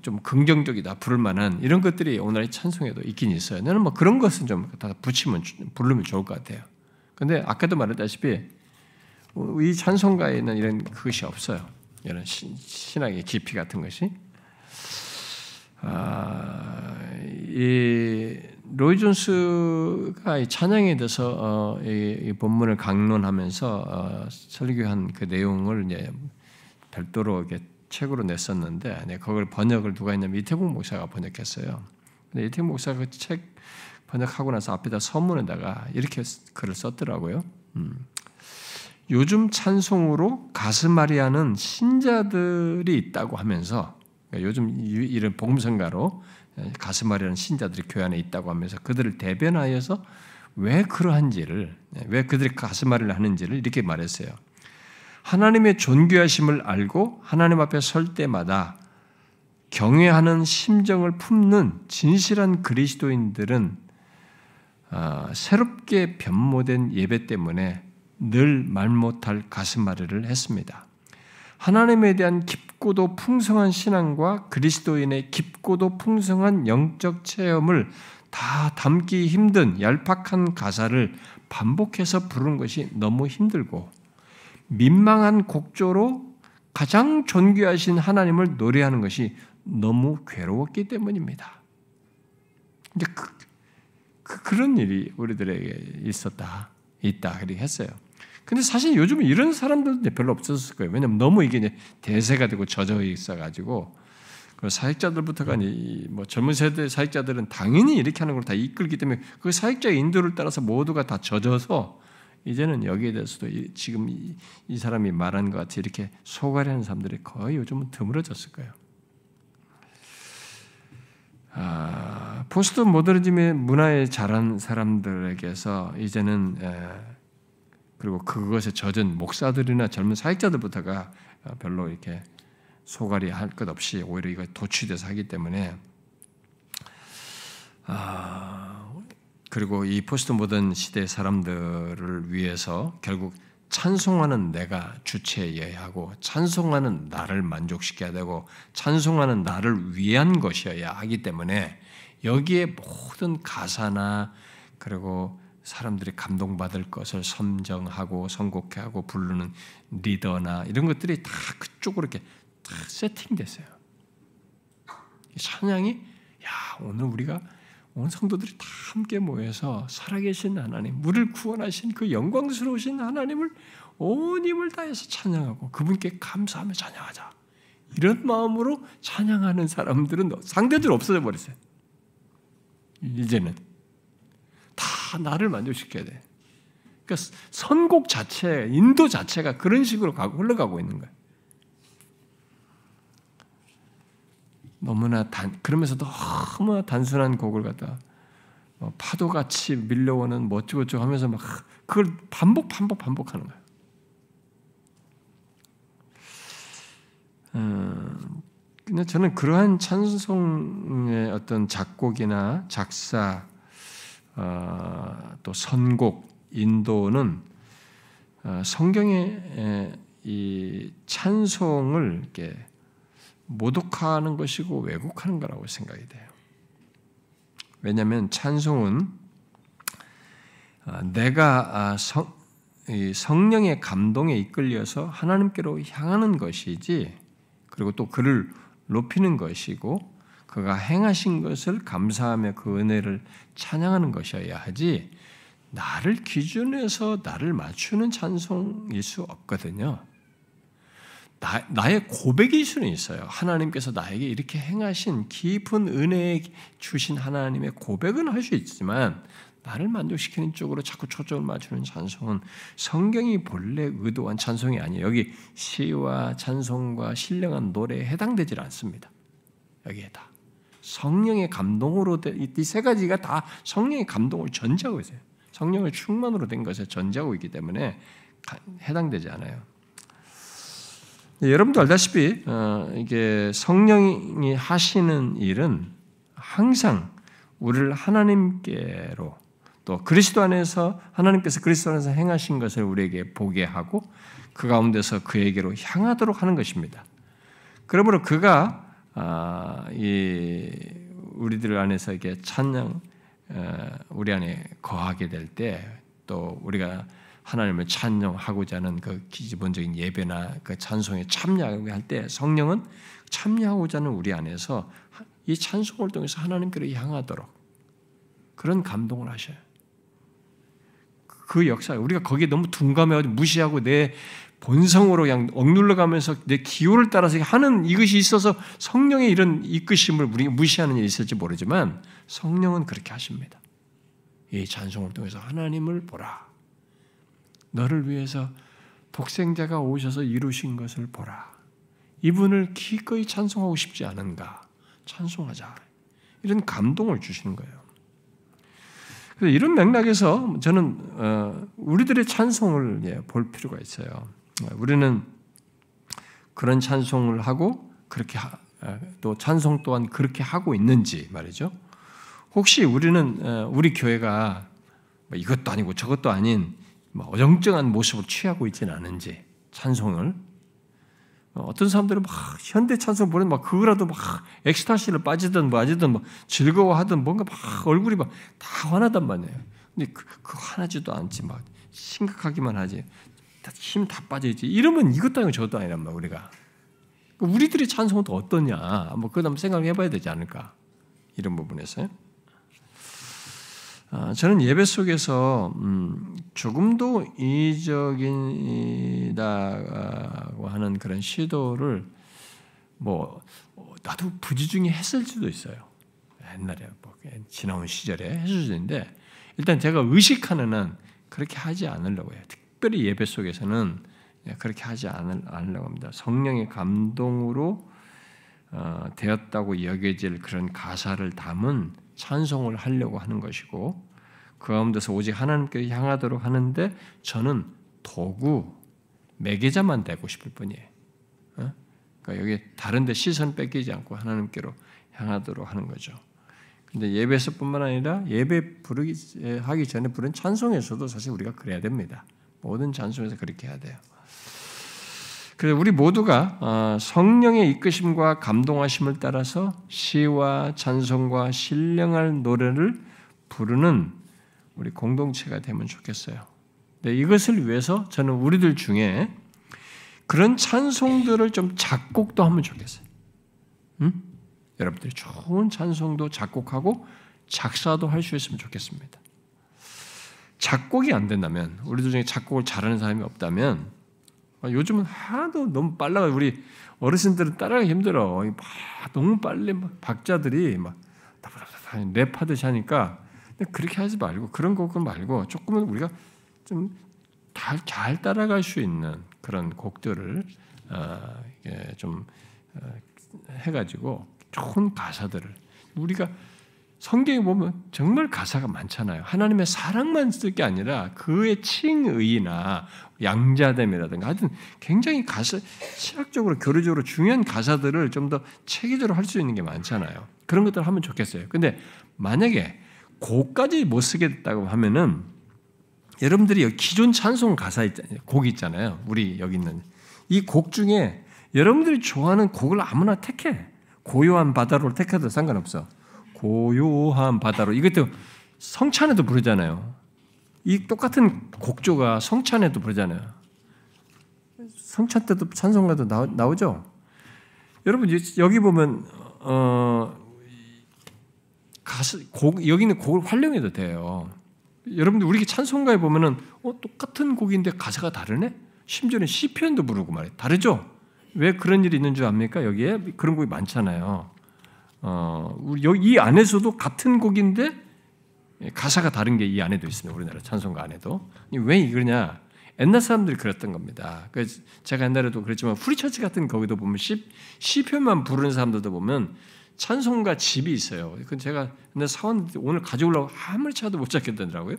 S1: 좀 긍정적이다 부를 만한 이런 것들이 오늘의 찬송에도 있긴 있어요. 나는 그런 것은 좀 다 부르면 좋을 것 같아요. 그런데 아까도 말했다시피 이 찬송가에는 이런 그것이 없어요. 이런 신학의 깊이 같은 것이. 이 로이 존스가 찬양에 대해서 이 본문을 강론하면서 설교한 그 내용을 이제 별도로 이렇게 책으로 냈었는데, 그걸 번역을 누가 했냐면 이태국 목사가 번역했어요. 근데 이태국 목사가 그 책 번역하고 나서 앞에다 서문에다가 이렇게 글을 썼더라고요. 요즘 찬송으로 가스마리아는 신자들이 있다고 하면서, 요즘 이런 복음성가로 가스마리아는 신자들이 교회 안에 있다고 하면서 그들을 대변하여서 왜 그러한지를, 왜 그들이 가스마리아를 하는지를 이렇게 말했어요. 하나님의 존귀하심을 알고 하나님 앞에 설 때마다 경외하는 심정을 품는 진실한 그리스도인들은 새롭게 변모된 예배 때문에 늘 말 못할 가슴앓이를 했습니다. 하나님에 대한 깊고도 풍성한 신앙과 그리스도인의 깊고도 풍성한 영적 체험을 다 담기 힘든 얄팍한 가사를 반복해서 부르는 것이 너무 힘들고, 민망한 곡조로 가장 존귀하신 하나님을 노래하는 것이 너무 괴로웠기 때문입니다. 이제 그런 일이 우리들에게 있다 그렇게 했어요. 근데 사실 요즘은 이런 사람들도 별로 없었을 거예요. 왜냐하면 너무 이게 이제 대세가 되고 젖어 있어가지고, 그 사역자들부터가 뭐 젊은 세대 사역자들은 당연히 이렇게 하는 걸 다 이끌기 때문에 그 사역자의 인도를 따라서 모두가 다 젖어서 이제는 여기에 대해서도 지금 이 사람이 말한 것 같이 이렇게 소갈이하는 사람들이 거의 요즘은 드물어졌을 거예요. 포스트 모더니즘의 문화에 자란 사람들에게서 이제는 그리고 그것에 젖은 목사들이나 젊은 사역자들부터가 별로 이렇게 소갈이 할 것 없이 오히려 이거 도취돼서 하기 때문에, 그리고 이 포스트 모던 시대 사람들을 위해서 결국 찬송하는 내가 주체여야 하고, 찬송하는 나를 만족시켜야 되고, 찬송하는 나를 위한 것이어야 하기 때문에 여기에 모든 가사나 그리고 사람들이 감동받을 것을 선정하고 선곡하고 부르는 리더나 이런 것들이 다 그쪽으로 이렇게 다 세팅됐어요. 찬양이 오늘 우리가 온 성도들이 다 함께 모여서 살아계신 하나님, 우리를 구원하신 그 영광스러우신 하나님을 온 힘을 다해서 찬양하고 그분께 감사하며 찬양하자. 이런 마음으로 찬양하는 사람들은 상대들 없어져 버렸어요. 이제는 다 나를 만족시켜야 돼. 그러니까 선곡 자체, 인도 자체가 그런 식으로 흘러가고 있는 거예요. 그러면서 너무 단순한 곡을 갖다 파도같이 밀려오는 뭐 어쩌고저쩌고 하면서 막 그걸 반복하는 거예요. 근데 저는 그러한 찬송의 어떤 작곡이나 작사, 또 선곡, 인도는 성경의 이 찬송을 이렇게 모독하는 것이고 왜곡하는 거라고 생각이 돼요. 왜냐하면 찬송은 내가 성령의 감동에 이끌려서 하나님께로 향하는 것이지, 그리고 또 그를 높이는 것이고 그가 행하신 것을 감사하며 그 은혜를 찬양하는 것이어야 하지, 나를 기준해서 나를 맞추는 찬송일 수 없거든요. 나의 고백일 수는 있어요. 하나님께서 나에게 이렇게 행하신 깊은 은혜 주신 하나님의 고백은 할 수 있지만, 나를 만족시키는 쪽으로 자꾸 초점을 맞추는 찬송은 성경이 본래 의도한 찬송이 아니에요. 여기 시와 찬송과 신령한 노래에 해당되질 않습니다. 여기에 다 성령의 감동으로 이 세 가지가 다 성령의 감동을 전제하고 있어요. 성령의 충만으로 된 것에 전제하고 있기 때문에 해당되지 않아요. 여러분도 알다시피 이게 성령이 하시는 일은 항상 우리를 하나님께로, 또 그리스도 안에서 하나님께서 그리스도 안에서 행하신 것을 우리에게 보게 하고 그 가운데서 그에게로 향하도록 하는 것입니다. 그러므로 그가 우리들 안에서 이렇게 찬양 우리 안에 거하게 될 때, 또 우리가 하나님을 찬양하고자 하는 그 기본적인 예배나 그 찬송에 참여할 때 성령은 참여하고자 하는 우리 안에서 이 찬송을 통해서 하나님께로 향하도록 그런 감동을 하셔요. 그 역사, 우리가 거기에 너무 둔감해가지고 무시하고 내 본성으로 그냥 억눌러 가면서 내 기호를 따라서 하는 이것이 있어서 성령의 이런 이끄심을 우리가 무시하는 일이 있을지 모르지만 성령은 그렇게 하십니다. 이 찬송을 통해서 하나님을 보라. 너를 위해서 독생자가 오셔서 이루신 것을 보라. 이분을 기꺼이 찬송하고 싶지 않은가? 찬송하자. 이런 감동을 주시는 거예요. 그래서 이런 맥락에서 저는 우리들의 찬송을 볼 필요가 있어요. 우리는 그런 찬송을 하고 그렇게 또 찬송 또한 그렇게 하고 있는지 말이죠. 혹시 우리는 우리 교회가 이것도 아니고 저것도 아닌 어정쩡한 모습을 취하고 있지는 않은지 찬송을 어떤 사람들은 막 현대 찬송 보면 막 그거라도 막 엑스타시를 빠지든 뭐하든 뭐 즐거워하든 뭔가 막 얼굴이 막 다 환하단 말이에요. 근데 그 환하지도 않지 막 심각하기만 하지 힘 다 빠져있지. 이러면 이것도 아니고 저것도 아니란 말이야 우리가. 우리들의 찬송은 또 어떠냐? 뭐 그걸 한번 생각을 해봐야 되지 않을까? 이런 부분에서요. 저는 예배 속에서 조금도 이적이다고 하는 그런 시도를 뭐 나도 부지중에 했을 수도 있어요. 옛날에 뭐 지나온 시절에 했을 수도 있는데 일단 제가 의식하는 한 그렇게 하지 않으려고 해요. 특별히 예배 속에서는 그렇게 하지 않으려고 합니다. 성령의 감동으로 되었다고 여겨질 그런 가사를 담은 찬송을 하려고 하는 것이고 그 가운데서 오직 하나님께 향하도록 하는데 저는 도구, 매개자만 되고 싶을 뿐이에요. 그러니까 여기 다른 데 시선 뺏기지 않고 하나님께로 향하도록 하는 거죠. 근데 예배에서뿐만 아니라 예배 하기 전에 부른 찬송에서도 사실 우리가 그래야 됩니다. 모든 찬송에서 그렇게 해야 돼요. 그래서 우리 모두가 성령의 이끄심과 감동하심을 따라서 시와 찬송과 신령할 노래를 부르는 우리 공동체가 되면 좋겠어요. 네, 이것을 위해서 저는 우리들 중에 그런 찬송들을 좀 작곡도 하면 좋겠어요. 여러분들이 좋은 찬송도 작곡하고 작사도 할 수 있으면 좋겠습니다. 작곡이 안 된다면, 우리들 중에 작곡을 잘하는 사람이 없다면, 요즘은 하도 너무 빨라가 우리 어르신들은 따라가기 힘들어. 막 너무 빨리 박자들이 막 랩하듯이 하니까 그렇게 하지 말고 그런 곡은 말고 조금은 우리가 좀 잘 따라갈 수 있는 그런 곡들을 좀 해가지고 좋은 가사들을 우리가 성경에 보면 정말 가사가 많잖아요. 하나님의 사랑만 쓸 게 아니라 그의 칭의나 양자됨이라든가 하여튼 굉장히 가사 신학적으로 교리적으로 중요한 가사들을 좀 더 체계적으로 할 수 있는 게 많잖아요. 그런 것들을 하면 좋겠어요. 근데 만약에 곡까지 못 쓰게 됐다고 하면은 여러분들이 기존 찬송 가사 곡 있잖아요. 우리 여기 있는 이 곡 중에 여러분들이 좋아하는 곡을 아무나 택해. 고요한 바다로 택해도 상관없어. 고요한 바다로. 이것도 성찬에도 부르잖아요. 이 똑같은 곡조가 성찬에도 부르잖아요. 성찬 때도 찬송가도 나오죠. 여러분 여기 보면 여기는 곡을 활용해도 돼요. 여러분들 우리 찬송가에 보면은 똑같은 곡인데 가사가 다르네? 심지어는 시편도 부르고 말이에요. 다르죠? 왜 그런 일이 있는 줄 압니까? 여기에 그런 곡이 많잖아요. 이 안에서도 같은 곡인데 가사가 다른 게 이 안에도 있습니다. 우리나라 찬송가 안에도. 왜 그러냐? 옛날 사람들이 그랬던 겁니다. 그래서 제가 옛날에도 그랬지만 프리처치 같은 거기도 보면 시편만 부르는 사람들도 보면 찬송가 집이 있어요. 그건 제가 옛날 사왔는데 오늘 가져오려고 아무리 찾아도 못 찾겠더라고요.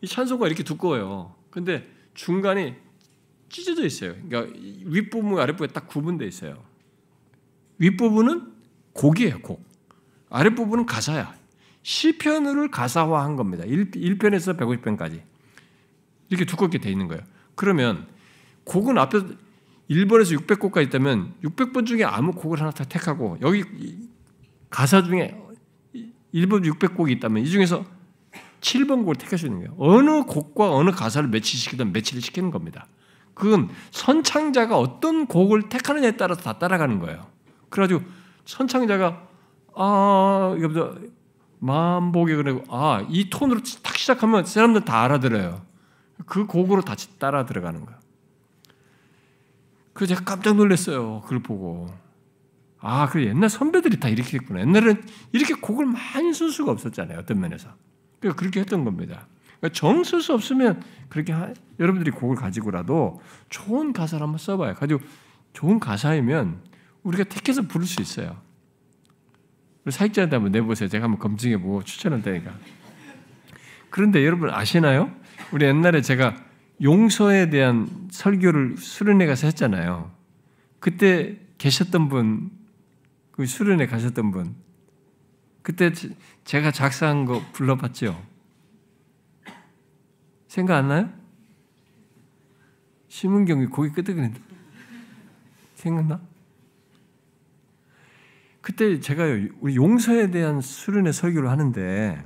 S1: 이 찬송가 이렇게 두꺼워요. 근데 중간에 찢어져 있어요. 그러니까 윗부분과 아랫부분이 딱 구분되어 있어요. 윗부분은 곡이에요. 곡. 아랫부분은 가사야. 시편을 가사화한 겁니다. 1편에서 150편까지. 이렇게 두껍게 되어 있는 거예요. 그러면 곡은 앞에 1번에서 600곡까지 있다면 600번 중에 아무 곡을 하나 다 택하고 여기 가사 중에 1번 600곡이 있다면 이 중에서 7번 곡을 택할 수 있는 거예요. 어느 곡과 어느 가사를 매치시키든 매치를 시키는 겁니다. 그건 선창자가 어떤 곡을 택하느냐에 따라서 다 따라가는 거예요. 그래가지고 선창자가 이거보다 만복에 그러고 이 톤으로 딱 시작하면 사람들 다 알아들어요. 그 곡으로 다 따라 들어가는 거예요. 그래서 제가 깜짝 놀랐어요. 그걸 보고. 그래 옛날 선배들이 다 이렇게 했구나. 옛날에는 이렇게 곡을 많이 쓸 수가 없었잖아요. 어떤 면에서. 그러니까 그렇게 했던 겁니다. 그러니까 정 쓸 수 없으면 그렇게 여러분들이 곡을 가지고라도 좋은 가사를 한번 써봐요. 가지고 좋은 가사이면 우리가 택해서 부를 수 있어요. 사역자한테 한번 내보세요. 제가 한번 검증해보고 추천할 테니까. 그런데 여러분 아시나요? 우리 옛날에 제가 용서에 대한 설교를 수련회 가서 했잖아요. 그때 계셨던 분, 그 수련회 가셨던 분, 그때 제가 작사한 거 불러봤죠? 생각 안 나요? 심은경이 고개 끄덕이는데 생각나? 그때 제가 우리 용서에 대한 수련회 설교를 하는데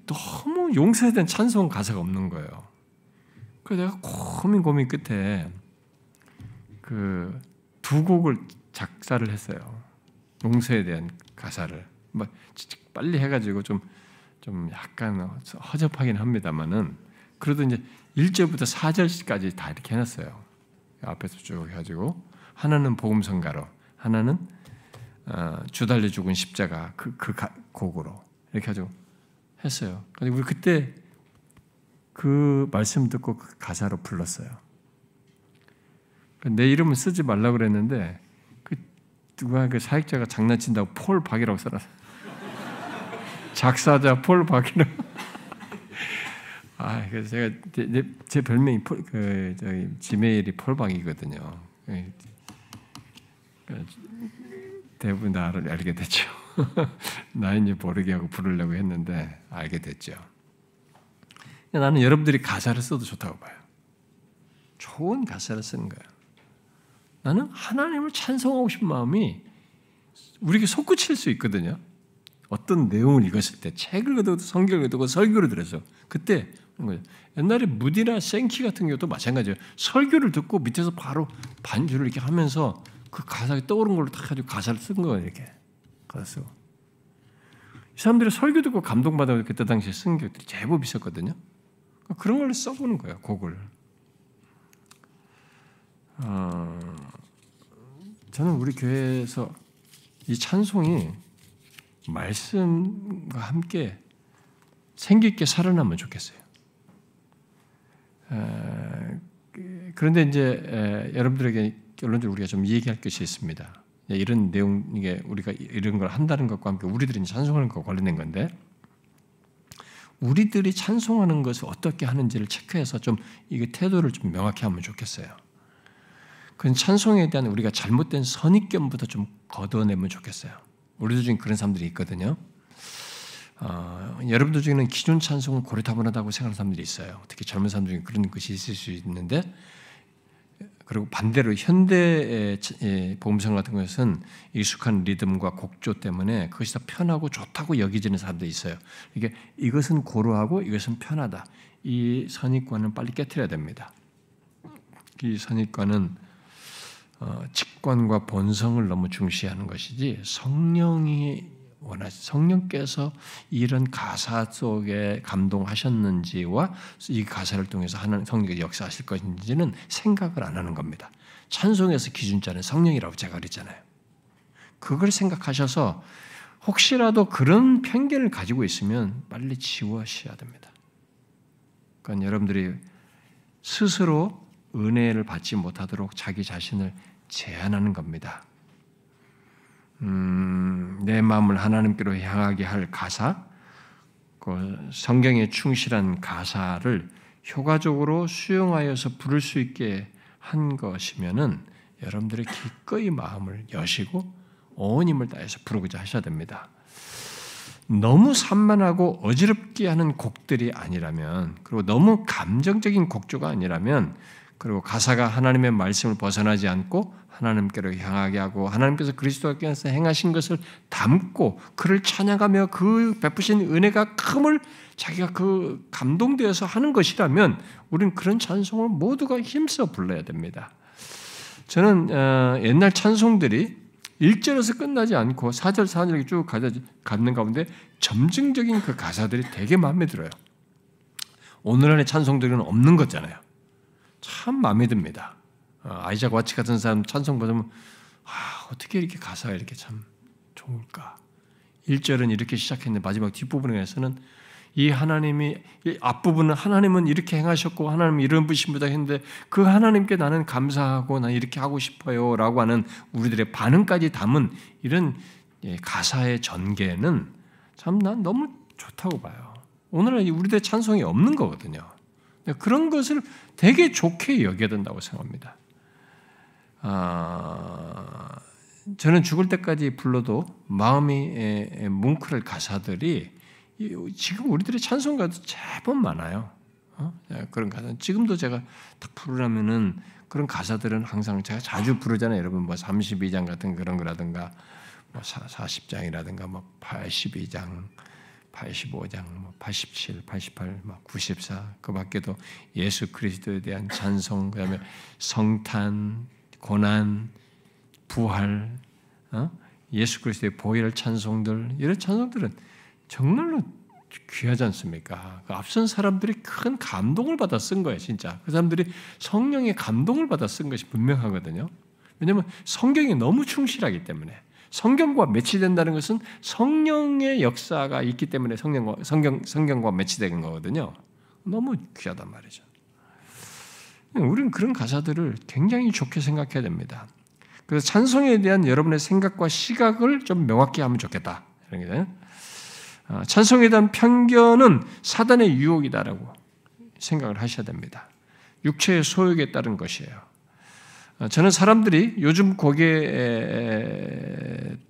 S1: 너무 용서에 대한 찬송 가사가 없는 거예요. 그래서 내가 고민 끝에 그 두 곡을 작사를 했어요. 용서에 대한 가사를 빨리 해가지고 좀 약간 허접하긴 합니다만은 그래도 이제 1절부터 4절까지 다 이렇게 해놨어요. 앞에서 쭉 해가지고 하나는 복음성가로, 하나는 주 달려 죽은 십자가 그 곡으로 이렇게 가지고 했어요. 우리 그때 그 말씀 듣고 그 가사로 불렀어요. 내 이름은 쓰지 말라고 그랬는데 누가 그 사역자가 장난친다고 폴 박이라고 써놨어요. 작사자 폴 박이라고. 그래서 제가 제 별명이 지메일이 폴 박이거든요. 대부분 나를 알게 됐죠. 나인지 모르게 하고 부르려고 했는데 알게 됐죠. 나는 여러분들이 가사를 써도 좋다고 봐요. 좋은 가사를 쓰는 거예요. 나는 하나님을 찬송하고 싶은 마음이 우리에게 솟구칠 수 있거든요. 어떤 내용을 읽었을 때 책을 읽어도 성경을 읽어도 설교를 들어서 그때 옛날에 무디나 생키 같은 경우도 마찬가지예요. 설교를 듣고 밑에서 바로 반주를 이렇게 하면서 그 가사가 떠오른 걸로 딱 가지고 가사를 쓴 거예요. 이렇게 가사 쓰고. 이 사람들이 설교 듣고 감동받아서 그때 당시에 쓴 것들이 제법 있었거든요. 그런 걸로 써보는 거예요. 곡을. 저는 우리 교회에서 이 찬송이 말씀과 함께 생기 있게 살아나면 좋겠어요. 그런데 이제 여러분들에게 결론적으로 우리가 좀 얘기할 것이 있습니다. 이런 내용, 이게 우리가 이런 걸 한다는 것과 함께 우리들이 찬송하는 것과 관련된 건데, 우리들이 찬송하는 것을 어떻게 하는지를 체크해서 좀 이게 태도를 좀 명확히 하면 좋겠어요. 그건 찬송에 대한 우리가 잘못된 선입견부터 좀 걷어내면 좋겠어요. 우리들 중에 그런 사람들이 있거든요. 여러분들 중에는 기존 찬송은 고리타분하다고 생각하는 사람들이 있어요. 특히 젊은 사람 중에 그런 것이 있을 수 있는데, 그리고 반대로 현대의 복음성 같은 것은 익숙한 리듬과 곡조 때문에 그것이 더 편하고 좋다고 여기지는 사람들이 있어요. 이게 이것은 고루하고 이것은 편하다. 이 선입관은 빨리 깨트려야 됩니다. 이 선입관은 직관과 본성을 너무 중시하는 것이지 성령께서 이런 가사 속에 감동하셨는지와 이 가사를 통해서 하나님 성령이 역사하실 것인지는 생각을 안 하는 겁니다. 찬송에서 기준자는 성령이라고 제가 그랬잖아요. 그걸 생각하셔서 혹시라도 그런 편견을 가지고 있으면 빨리 지워셔야 됩니다. 그러니까 여러분들이 스스로 은혜를 받지 못하도록 자기 자신을 제한하는 겁니다. 내 마음을 하나님께로 향하게 할 가사, 그 성경에 충실한 가사를 효과적으로 수용하여서 부를 수 있게 한 것이면은 여러분들이 기꺼이 마음을 여시고 온 힘을 다해서 부르고자 하셔야 됩니다. 너무 산만하고 어지럽게 하는 곡들이 아니라면, 그리고 너무 감정적인 곡조가 아니라면 그리고 가사가 하나님의 말씀을 벗어나지 않고 하나님께로 향하게 하고 하나님께서 그리스도께서 행하신 것을 담고 그를 찬양하며 그 베푸신 은혜가 큼을 자기가 그 감동되어서 하는 것이라면 우리는 그런 찬송을 모두가 힘써 불러야 됩니다. 저는 옛날 찬송들이 1절에서 끝나지 않고 4절, 4절에 쭉 가는 가운데 점증적인 그 가사들이 되게 마음에 들어요. 오늘날의 찬송들은 없는 거잖아요. 참 마음에 듭니다. 아이작 와치 같은 사람 찬송 보면 어떻게 이렇게 가사가 이렇게 참 좋을까. 1절은 이렇게 시작했는데 마지막 뒷부분에서는 이 하나님이 이 앞부분은 하나님은 이렇게 행하셨고 하나님은 이런 분이십니다 했는데 그 하나님께 나는 감사하고 난 이렇게 하고 싶어요 라고 하는 우리들의 반응까지 담은 이런 가사의 전개는 참 난 너무 좋다고 봐요. 오늘은 우리들의 찬송이 없는 거거든요. 그런 것을 되게 좋게 여겨야 된다고 생각합니다. 저는 죽을 때까지 불러도 마음이 뭉클할 가사들이 지금 우리들의 찬송가도 제법 많아요. 그런 가사. 지금도 제가 딱 부르려면은 그런 가사들은 항상 제가 자주 부르잖아요. 여러분 뭐 32장 같은 그런 거라든가 뭐 40장이라든가 뭐 82장, 85장, 뭐 87, 88, 94. 그 밖에도 예수 그리스도에 대한 찬송, 그다음에 성탄, 고난, 부활, 예수 그리스도의 보혈 찬송들 이런 찬송들은 정말로 귀하지 않습니까? 그 앞선 사람들이 큰 감동을 받아 쓴 거예요, 진짜. 그 사람들이 성령의 감동을 받아 쓴 것이 분명하거든요. 왜냐하면 성경이 너무 충실하기 때문에 성경과 매치된다는 것은 성령의 역사가 있기 때문에 성경과 매치되는 거거든요. 너무 귀하단 말이죠. 우리는 그런 가사들을 굉장히 좋게 생각해야 됩니다. 그래서 찬송에 대한 여러분의 생각과 시각을 좀 명확히 하면 좋겠다. 이런 게 찬송에 대한 편견은 사단의 유혹이다라고 생각을 하셔야 됩니다. 육체의 소욕에 따른 것이에요. 저는 사람들이 요즘 거기에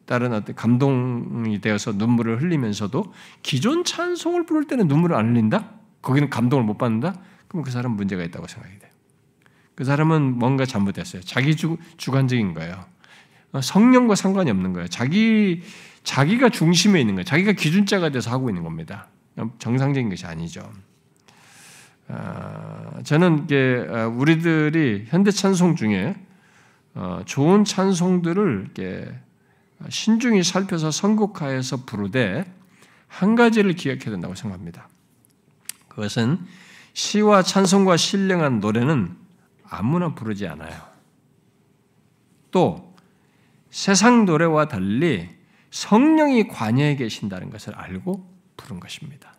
S1: 따른 어떤 감동이 되어서 눈물을 흘리면서도 기존 찬송을 부를 때는 눈물을 안 흘린다? 거기는 감동을 못 받는다? 그럼 그 사람은 문제가 있다고 생각이 돼요. 그 사람은 뭔가 잘못됐어요. 자기 주관적인 거예요. 성령과 상관이 없는 거예요. 자기가 중심에 있는 거예요. 자기가 기준자가 돼서 하고 있는 겁니다. 정상적인 것이 아니죠. 저는 우리들이 현대 찬송 중에 좋은 찬송들을 신중히 살펴서 선곡하여서 부르되 한 가지를 기억해야 된다고 생각합니다. 그것은 시와 찬송과 신령한 노래는 아무나 부르지 않아요. 또 세상 노래와 달리 성령이 관여해 계신다는 것을 알고 부른 것입니다.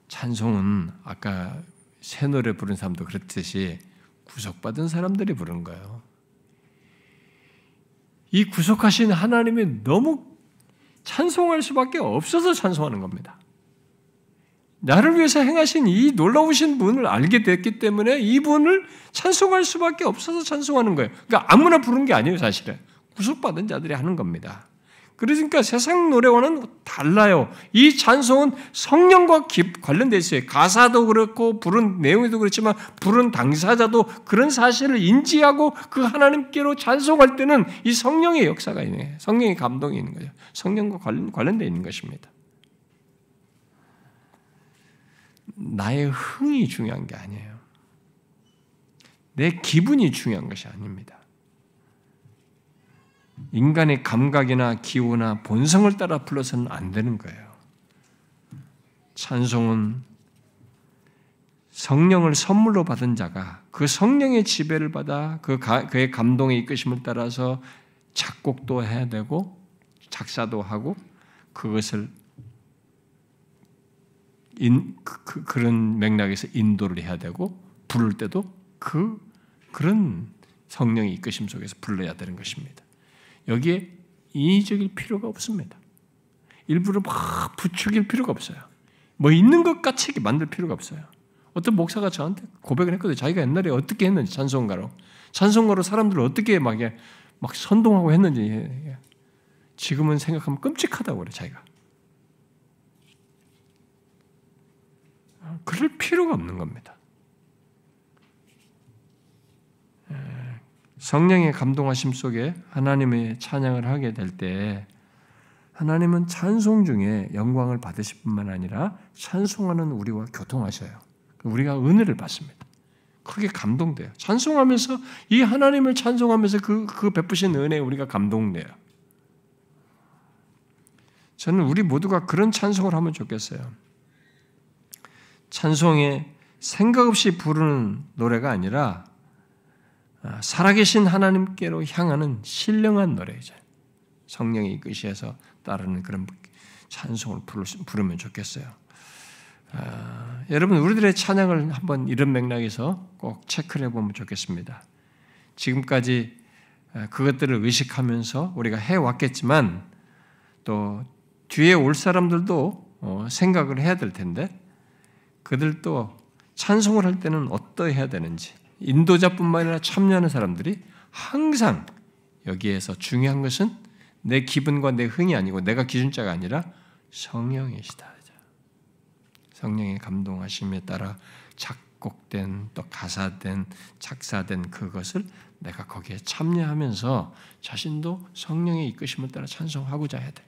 S1: 찬송은 아까 새 노래 부른 사람도 그렇듯이 구속받은 사람들이 부른 거예요. 이 구속하신 하나님이 너무 찬송할 수밖에 없어서 찬송하는 겁니다. 나를 위해서 행하신 이 놀라우신 분을 알게 됐기 때문에 이분을 찬송할 수밖에 없어서 찬송하는 거예요. 그러니까 아무나 부른 게 아니에요, 사실은. 구속받은 자들이 하는 겁니다. 그러니까 세상 노래와는 달라요. 이 찬송은 성령과 관련되어 있어요. 가사도 그렇고 부른 내용도 그렇지만 부른 당사자도 그런 사실을 인지하고 그 하나님께로 찬송할 때는 이 성령의 역사가 있는 거예요. 성령의 감동이 있는 거죠. 성령과 관련되어 있는 것입니다. 나의 흥이 중요한 게 아니에요. 내 기분이 중요한 것이 아닙니다. 인간의 감각이나 기호나 본성을 따라 불러서는 안 되는 거예요. 찬송은 성령을 선물로 받은 자가 그 성령의 지배를 받아 그의 감동의 이끄심을 따라서 작곡도 해야 되고 작사도 하고 그것을 그런 맥락에서 인도를 해야 되고 부를 때도 그런 성령의 이끄심 속에서 불러야 되는 것입니다. 여기에 인위적일 필요가 없습니다. 일부러 막 부추길 필요가 없어요. 뭐 있는 것 같이 만들 필요가 없어요. 어떤 목사가 저한테 고백을 했거든요. 자기가 옛날에 어떻게 했는지 찬송가로 사람들을 어떻게 막 선동하고 했는지 지금은 생각하면 끔찍하다고 그래 자기가. 그럴 필요가 없는 겁니다. 성령의 감동하심 속에 하나님의 찬양을 하게 될 때 하나님은 찬송 중에 영광을 받으실 뿐만 아니라 찬송하는 우리와 교통하셔요. 우리가 은혜를 받습니다. 크게 감동돼요. 찬송하면서 이 하나님을 찬송하면서 그 베푸신 은혜에 우리가 감동돼요. 저는 우리 모두가 그런 찬송을 하면 좋겠어요. 찬송에 생각 없이 부르는 노래가 아니라 살아계신 하나님께로 향하는 신령한 노래이죠. 성령이 이끄셔서 따르는 그런 찬송을 부르면 좋겠어요. 여러분 우리들의 찬양을 한번 이런 맥락에서 꼭 체크를 해보면 좋겠습니다. 지금까지 그것들을 의식하면서 우리가 해왔겠지만 또 뒤에 올 사람들도 생각을 해야 될 텐데 그들도 찬송을 할 때는 어떠해야 되는지 인도자뿐만 아니라 참여하는 사람들이 항상 여기에서 중요한 것은 내 기분과 내 흥이 아니고 내가 기준자가 아니라 성령이시다. 성령의 감동하심에 따라 작곡된 또 가사된 작사된 그것을 내가 거기에 참여하면서 자신도 성령의 이끄심을 따라 찬송하고자 해야 돼.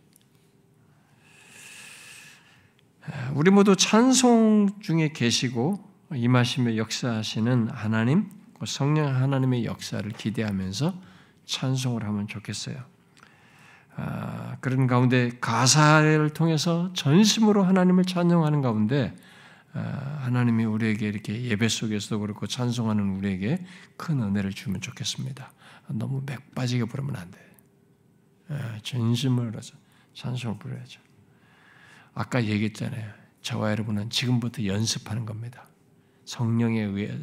S1: 우리 모두 찬송 중에 계시고 임하시며 역사하시는 하나님, 성령 하나님의 역사를 기대하면서 찬송을 하면 좋겠어요. 그런 가운데 가사를 통해서 전심으로 하나님을 찬송하는 가운데 하나님이 우리에게 이렇게 예배 속에서도 그렇고 찬송하는 우리에게 큰 은혜를 주면 좋겠습니다. 너무 맥 빠지게 부르면 안 돼. 전심으로 찬송을 부려야죠. 아까 얘기했잖아요. 저와 여러분은 지금부터 연습하는 겁니다. 성령에 의해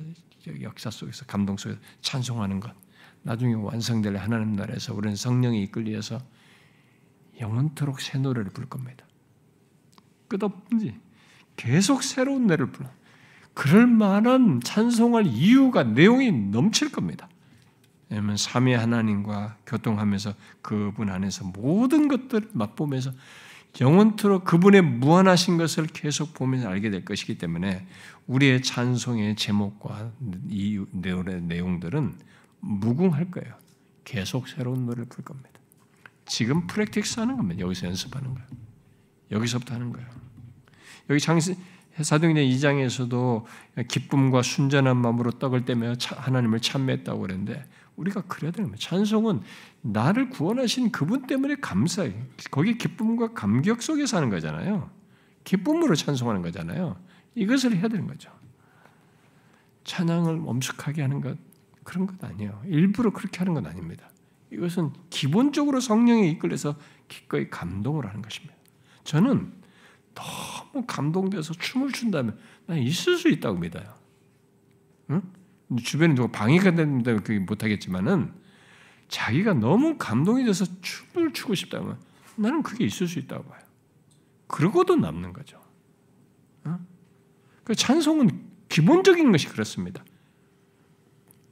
S1: 역사 속에서 감동 속에서 찬송하는 것. 나중에 완성될 하나님 나라에서 우리는 성령이 이끌려서 영원토록 새 노래를 부를 겁니다. 끝없이 계속 새로운 노래를 불러. 그럴 만한 찬송할 이유가 내용이 넘칠 겁니다. 왜냐하면 삼위 하나님과 교통하면서 그분 안에서 모든 것들을 맛보면서 영원토록 그분의 무한하신 것을 계속 보면서 알게 될 것이기 때문에 우리의 찬송의 제목과 이 내용들은 무궁할 거예요. 계속 새로운 노래를 부를 겁니다. 지금 프랙티스 하는 겁니다. 여기서 연습하는 거예요. 여기서부터 하는 거예요. 여기 사도행전 2장에서도 기쁨과 순전한 마음으로 떡을 떼며 하나님을 찬미했다고 그랬는데 우리가 그래야 되는 거예요. 찬송은 나를 구원하신 그분 때문에 감사해. 거기 기쁨과 감격 속에서 하는 거잖아요. 기쁨으로 찬송하는 거잖아요. 이것을 해야 되는 거죠. 찬양을 엄숙하게 하는 것 그런 것 아니에요. 일부러 그렇게 하는 건 아닙니다. 이것은 기본적으로 성령에 이끌려서 기꺼이 감동을 하는 것입니다. 저는 너무 감동돼서 춤을 춘다면 난 있을 수 있다고 믿어요. 응? 주변에 누가 방해가 된다면 그게 못하겠지만은 자기가 너무 감동이 돼서 춤을 추고 싶다면 나는 그게 있을 수 있다고 봐요. 그러고도 남는 거죠. 응? 그 찬송은 기본적인 것이 그렇습니다.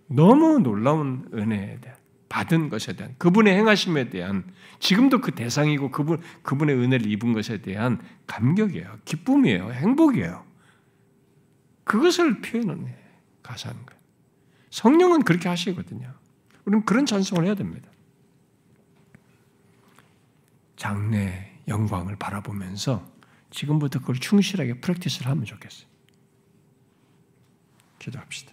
S1: 너무 놀라운 은혜에 대한 받은 것에 대한 그분의 행하심에 대한 지금도 그 대상이고 그분의 은혜를 입은 것에 대한 감격이에요. 기쁨이에요. 행복이에요. 그것을 표현하는 가사하는 거예요. 성령은 그렇게 하시거든요. 우리는 그런 찬송을 해야 됩니다. 장래 영광을 바라보면서 지금부터 그걸 충실하게 프랙티스를 하면 좋겠어요. 기도합시다.